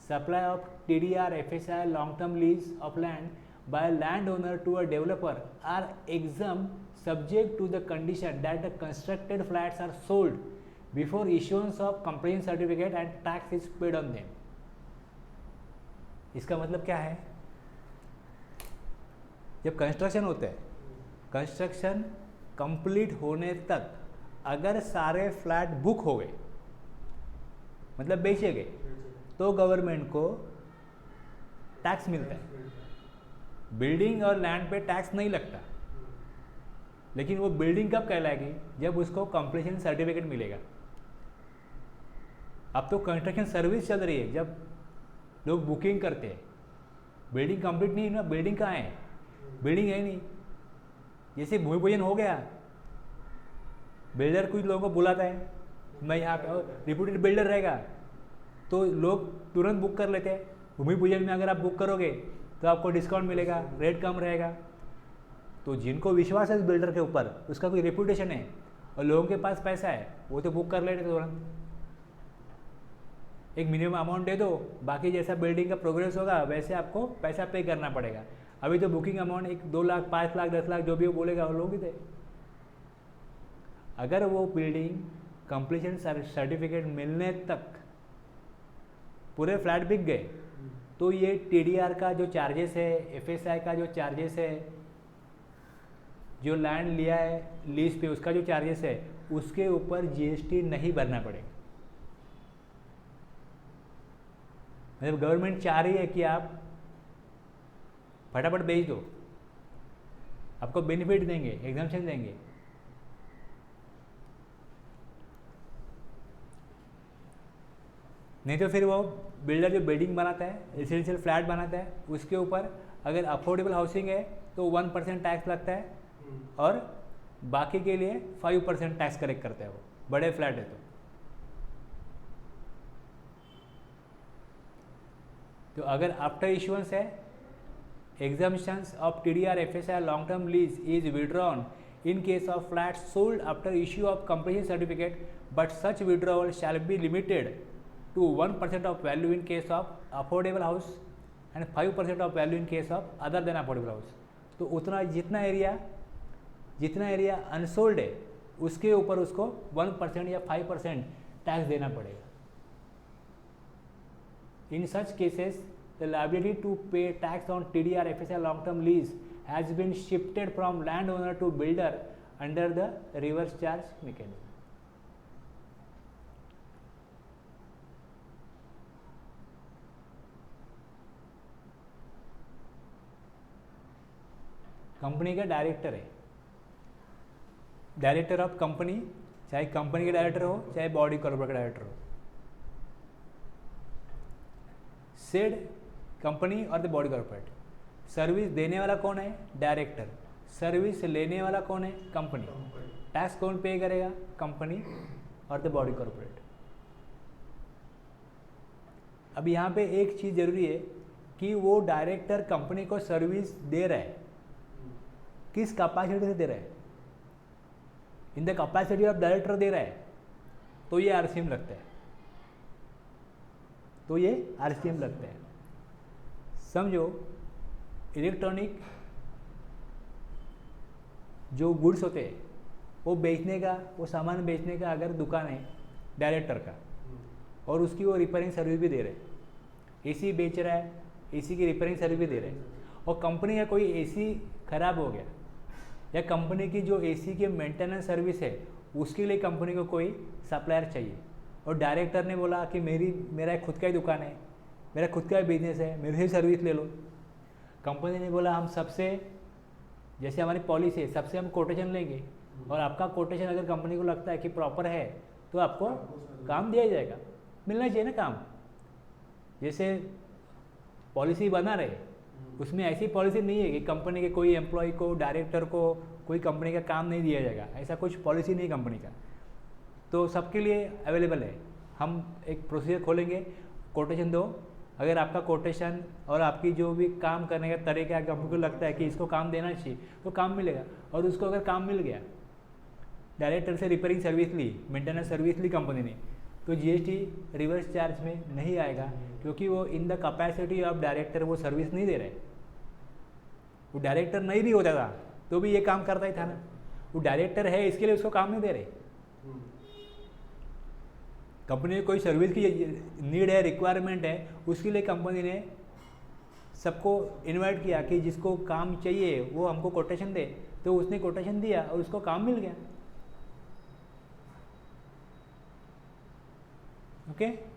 supply of TDR, FSI, long term lease of land by a landowner to a developer are exempt subject to the condition that the constructed flats are sold before issuance of completion certificate and tax is paid on them। इसका मतलब क्या है? जब construction होता है, construction complete होने तक अगर सारे फ्लैट बुक हो गए, मतलब बेचे गए, तो गवर्नमेंट को टैक्स मिलता है। बिल्डिंग और लैंड पे टैक्स नहीं लगता, लेकिन वो बिल्डिंग कब कहलाएगी? जब उसको कंप्लीशन सर्टिफिकेट मिलेगा। अब तो कंस्ट्रक्शन सर्विस चल रही है, जब लोग बुकिंग करते हैं, बिल्डिंग कंप्लीट नहीं है ना, बिल्डिंग कहाँ है? बिल्डिंग है नहीं। जैसे भूमि पूजन हो गया, बिल्डर कुछ लोगों को बुलाता है, मैं यहाँ पे, रिप्यूटेड बिल्डर रहेगा तो लोग तुरंत बुक कर लेते हैं। भूमि पूजन में अगर आप बुक करोगे तो आपको डिस्काउंट मिलेगा, रेट कम रहेगा। तो जिनको विश्वास है इस बिल्डर के ऊपर, उसका कोई रेपुटेशन है और लोगों के पास पैसा है, वो तो बुक कर लेते तुरंत। एक मिनिमम अमाउंट दे दो, बाकी जैसा बिल्डिंग का प्रोग्रेस होगा वैसे आपको पैसा पे करना पड़ेगा। अभी तो बुकिंग अमाउंट 2 लाख, 5 लाख, 10 लाख जो भी वो बोलेगा वो लोग ही थे। अगर वो बिल्डिंग कंप्लीशन सर्टिफिकेट मिलने तक पूरे फ्लैट बिक गए, तो ये टीडीआर का जो चार्जेस है, एफएसआई का जो चार्जेस है, जो लैंड लिया है लीज पे उसका जो चार्जेस है, उसके ऊपर जीएसटी नहीं भरना पड़ेगा। मतलब गवर्नमेंट चाह रही है कि आप फटाफट बेच दो, आपको बेनिफिट देंगे, एग्जम्पशन देंगे। नहीं तो फिर वो बिल्डर जो बिल्डिंग बनाता है, रेसिडेंशियल फ्लैट बनाता है, उसके ऊपर अगर अफोर्डेबल हाउसिंग है तो 1% टैक्स लगता है, और बाकी के लिए 5% टैक्स कलेक्ट करता है वो, बड़े फ्लैट है तो अगर आफ्टर इशुएंस है, exemptions of TDR, FSI, long term lease is withdrawn in case of flats sold after issue of completion certificate, but such withdrawal shall be limited to 1% of value in case of affordable house and 5% of value in case of other than affordable house. तो उतना जितना area unsold है उसके ऊपर उसको 1% या 5% tax देना पड़ेगा. In such cases, the liability to pay tax on TDR FSI long-term lease has been shifted from landowner to builder under the reverse charge mechanism. Company का डायरेक्टर है, डायरेक्टर ऑफ कंपनी, चाहे company के director हो चाहे body corporate का director हो, said company और the body corporate. Service देने वाला कौन है? डायरेक्टर. सर्विस लेने वाला कौन है? कंपनी. टैक्स कौन पे करेगा? कंपनी और द बॉडी कॉर्पोरेट. अब यहाँ पे एक चीज़ जरूरी है कि वो डायरेक्टर कंपनी को सर्विस दे रहा है, किस कैपेसिटी से दे रहा है? In the capacity of director दे रहा है तो ये आरसीएम लगता है, तो ये आरसीएम लगता है. समझो इलेक्ट्रॉनिक जो गुड्स होते हैं वो बेचने का, वो सामान बेचने का अगर दुकान है डायरेक्टर का और उसकी वो रिपेयरिंग सर्विस भी दे रहे हैं, एसी बेच रहा है, एसी की रिपेयरिंग सर्विस भी दे रहे हैं, और कंपनी का कोई एसी खराब हो गया या कंपनी की जो एसी की मेंटेनेंस सर्विस है उसके लिए कंपनी को कोई सप्लायर चाहिए, और डायरेक्टर ने बोला कि मेरा खुद का ही दुकान है, मेरा खुद का बिजनेस है, मेरे से सर्विस ले लो. कंपनी ने बोला हम सबसे, जैसे हमारी पॉलिसी है, सबसे हम कोटेशन लेंगे और आपका कोटेशन अगर कंपनी को लगता है कि प्रॉपर है तो आपको काम दिया जाएगा. मिलना चाहिए ना काम. जैसे पॉलिसी बना रहे, उसमें ऐसी पॉलिसी नहीं है कि कंपनी के कोई एम्प्लॉय को, डायरेक्टर को कोई कंपनी का काम नहीं दिया जाएगा, ऐसा कुछ पॉलिसी नहीं कंपनी का. तो सबके लिए अवेलेबल है. हम एक प्रोसीजर खोलेंगे, कोटेशन दो, अगर आपका कोटेशन और आपकी जो भी काम करने का तरीका है कंपनी को लगता है कि इसको काम देना चाहिए तो काम मिलेगा. और उसको अगर काम मिल गया, डायरेक्टर से रिपेयरिंग सर्विस ली, मेंटेनेंस सर्विस ली कंपनी ने, तो जीएसटी रिवर्स चार्ज में नहीं आएगा, क्योंकि वो इन द कैपेसिटी ऑफ डायरेक्टर वो सर्विस नहीं दे रहे. वो डायरेक्टर नहीं भी होता था तो भी ये काम करता ही था ना. वो डायरेक्टर है इसके लिए उसको काम नहीं दे रहे. कंपनी में कोई सर्विस की नीड है, रिक्वायरमेंट है, उसके लिए कंपनी ने सबको इनवाइट किया कि जिसको काम चाहिए वो हमको कोटेशन दे, तो उसने कोटेशन दिया और उसको काम मिल गया. ओके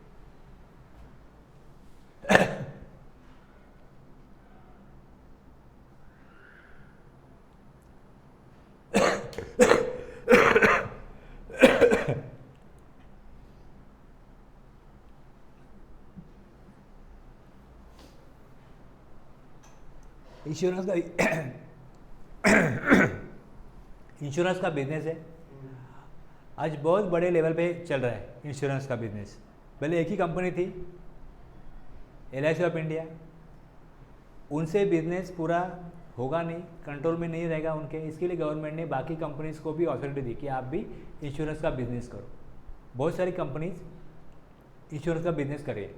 इंश्योरेंस का बिजनेस है, आज बहुत बड़े लेवल पे चल रहा है इंश्योरेंस का बिजनेस. पहले एक ही कंपनी थी, LIC ऑफ इंडिया, उनसे बिजनेस पूरा होगा नहीं, कंट्रोल में नहीं रहेगा उनके. इसके लिए गवर्नमेंट ने बाकी कंपनीज को भी अथॉरिटी दी कि आप भी इंश्योरेंस का बिजनेस करो. बहुत सारी कंपनीज इंश्योरेंस का बिजनेस करें,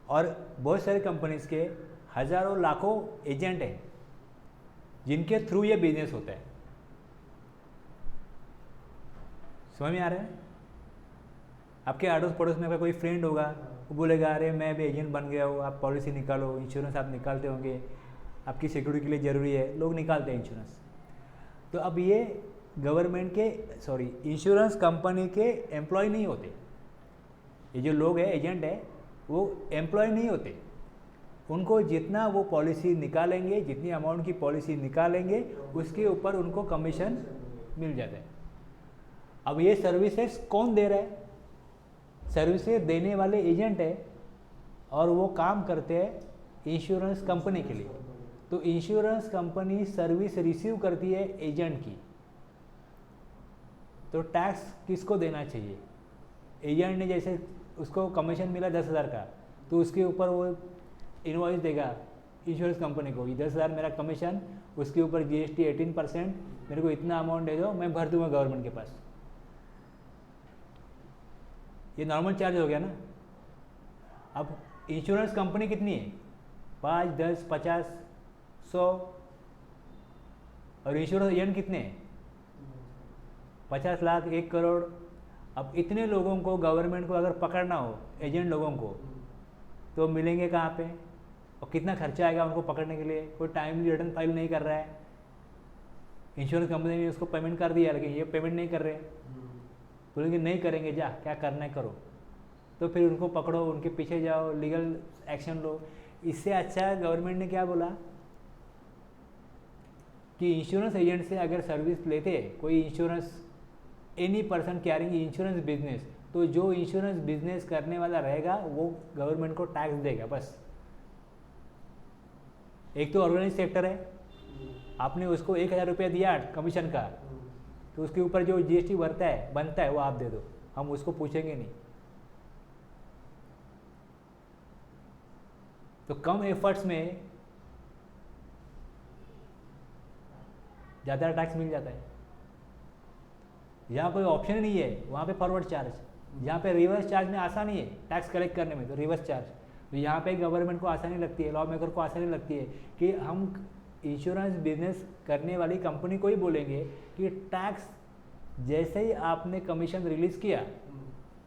और बहुत सारी कंपनीज के हज़ारों लाखों एजेंट हैं जिनके थ्रू ये बिजनेस होता है. समझ में आ रहा है? आपके आड़ोस पड़ोस में अगर कोई फ्रेंड होगा, वो बोलेगा अरे मैं भी एजेंट बन गया हूँ, आप पॉलिसी निकालो, इंश्योरेंस आप निकालते होंगे, आपकी सिक्योरिटी के लिए ज़रूरी है, लोग निकालते हैं इंश्योरेंस. तो अब ये गवर्नमेंट के, सॉरी, इंश्योरेंस कंपनी के एम्प्लॉय नहीं होते. ये जो लोग हैं, एजेंट है, वो एम्प्लॉय नहीं होते. उनको जितना वो पॉलिसी निकालेंगे, जितनी अमाउंट की पॉलिसी निकालेंगे, उसके ऊपर उनको कमीशन मिल जाता है. अब ये सर्विसेज कौन दे रहा है? सर्विसेज देने वाले एजेंट है, और वो काम करते हैं इंश्योरेंस कंपनी के लिए. तो इंश्योरेंस कंपनी सर्विस रिसीव करती है एजेंट की, तो टैक्स किसको देना चाहिए? एजेंट ने जैसे उसको कमीशन मिला 10,000 का, तो उसके ऊपर वो इनवॉइस देगा इंश्योरेंस कंपनी को, 10,000 मेरा कमीशन, उसके ऊपर GST 18%, मेरे को इतना अमाउंट दे दो, मैं भर दूंगा गवर्नमेंट के पास। ये नॉर्मल चार्ज हो गया ना। अब इंश्योरेंस कंपनी कितनी है? 5, 10, 50, 100, और इंश्योरेंस एजेंट कितने हैं? 50 लाख, 1 करोड़। अब इतने लोगों को गवर्नमेंट को अगर पकड़ना हो, एजेंट लोगों को, तो मिलेंगे कहाँ पे और कितना खर्चा आएगा उनको पकड़ने के लिए? कोई टाइमली रिटर्न फाइल नहीं कर रहा है, इंश्योरेंस कंपनी ने उसको पेमेंट कर दिया लेकिन ये पेमेंट नहीं कर रहे, बोलेंगे नहीं करेंगे, जा क्या करना है करो। तो फिर उनको पकड़ो, उनके पीछे जाओ, लीगल एक्शन लो। इससे अच्छा गवर्नमेंट ने क्या बोला कि इंश्योरेंस एजेंट से अगर सर्विस लेते कोई insurance, any person carrying insurance business, तो जो इंश्योरेंस बिजनेस करने वाला रहेगा वो गवर्नमेंट को टैक्स देगा बस। एक तो ऑर्गेनाइज सेक्टर है, आपने उसको 1,000 रुपया दिया कमीशन का, तो उसके ऊपर जो GST बनता है वो आप दे दो, हम उसको पूछेंगे नहीं। तो कम एफर्ट्स में ज़्यादा टैक्स मिल जाता है। जहाँ कोई ऑप्शन नहीं है वहाँ पे फॉरवर्ड चार्ज, जहाँ पे रिवर्स चार्ज में आसानी है टैक्स कलेक्ट करने में, तो रिवर्स चार्ज। तो यहाँ पे गवर्नमेंट को आसानी लगती है, लॉ मेकर को आसानी लगती है कि हम इंश्योरेंस बिजनेस करने वाली कंपनी को ही बोलेंगे कि टैक्स जैसे ही आपने कमीशन रिलीज किया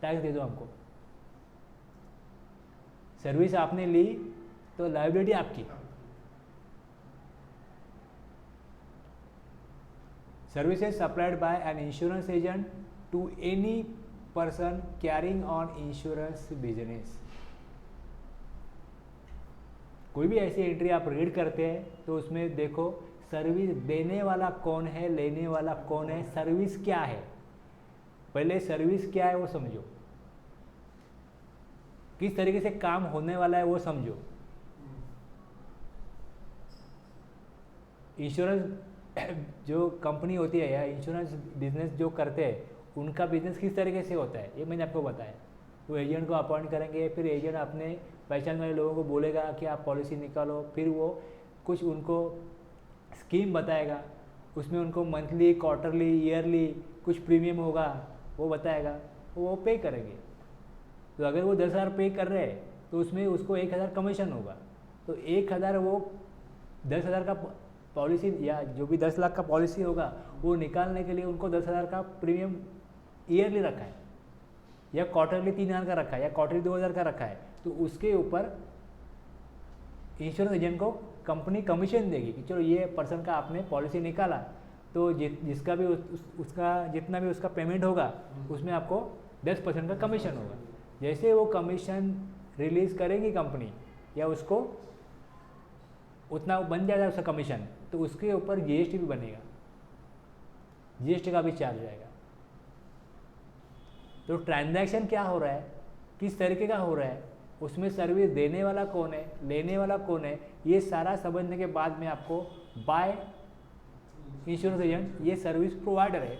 टैक्स दे दो हमको। सर्विस आपने ली तो लायबिलिटी आपकी। Services supplied by an insurance agent to any person carrying on insurance business। कोई भी ऐसी एंट्री आप रीड करते हैं तो उसमें देखो सर्विस देने वाला कौन है, लेने वाला कौन है, सर्विस क्या है। पहले सर्विस क्या है वो समझो, किस तरीके से काम होने वाला है वो समझो। इंश्योरेंस जो कंपनी होती है या इंश्योरेंस बिजनेस जो करते हैं उनका बिजनेस किस तरीके से होता है ये मैंने आपको बताया। तो एजेंट को अपॉइंट करेंगे, फिर एजेंट अपने पहचान वाले लोगों को बोलेगा कि आप पॉलिसी निकालो, फिर वो कुछ उनको स्कीम बताएगा, उसमें उनको मंथली, क्वार्टरली, ईयरली कुछ प्रीमियम होगा वो बताएगा, वो पे करेंगे। तो अगर वो 10,000 पे कर रहे हैं तो उसमें उसको 1,000 कमीशन होगा, तो 1,000 वो 10,000 का पॉलिसी या जो भी 10 लाख का पॉलिसी होगा वो निकालने के लिए उनको 10,000 का प्रीमियम ईयरली रखा है या क्वार्टरली 3,000 का रखा है या क्वार्टरली 2,000 का रखा है, तो उसके ऊपर इंश्योरेंस एजेंट को कंपनी कमीशन देगी कि चलो ये पर्सन का आपने पॉलिसी निकाला, तो जिसका भी उसका जितना भी उसका पेमेंट होगा उसमें आपको 10% का कमीशन होगा। जैसे वो कमीशन रिलीज़ करेगी कंपनी या उसको उतना बन जाएगा उसका कमीशन, तो उसके ऊपर GST भी बनेगा, GST का भी चार्ज आएगा। तो ट्रांजैक्शन क्या हो रहा है, किस तरीके का हो रहा है, उसमें सर्विस देने वाला कौन है, लेने वाला कौन है, ये सारा समझने के बाद में आपको बाय इंश्योरेंस एजेंट ये सर्विस प्रोवाइडर है।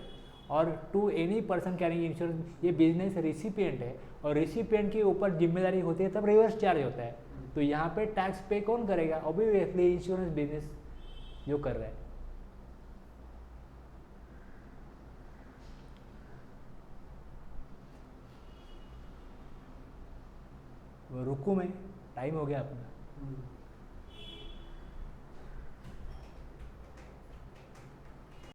और to any person carrying insurance ये बिजनेस रिसिपिएंट है, और रिसिपिएंट के ऊपर जिम्मेदारी होती है तब रिवर्स चार्ज होता है। तो यहाँ पे टैक्स पे कौन करेगा? ऑब्वियसली इंश्योरेंस बिजनेस जो कर रहा है। रुकू मैं, टाइम हो गया अपना।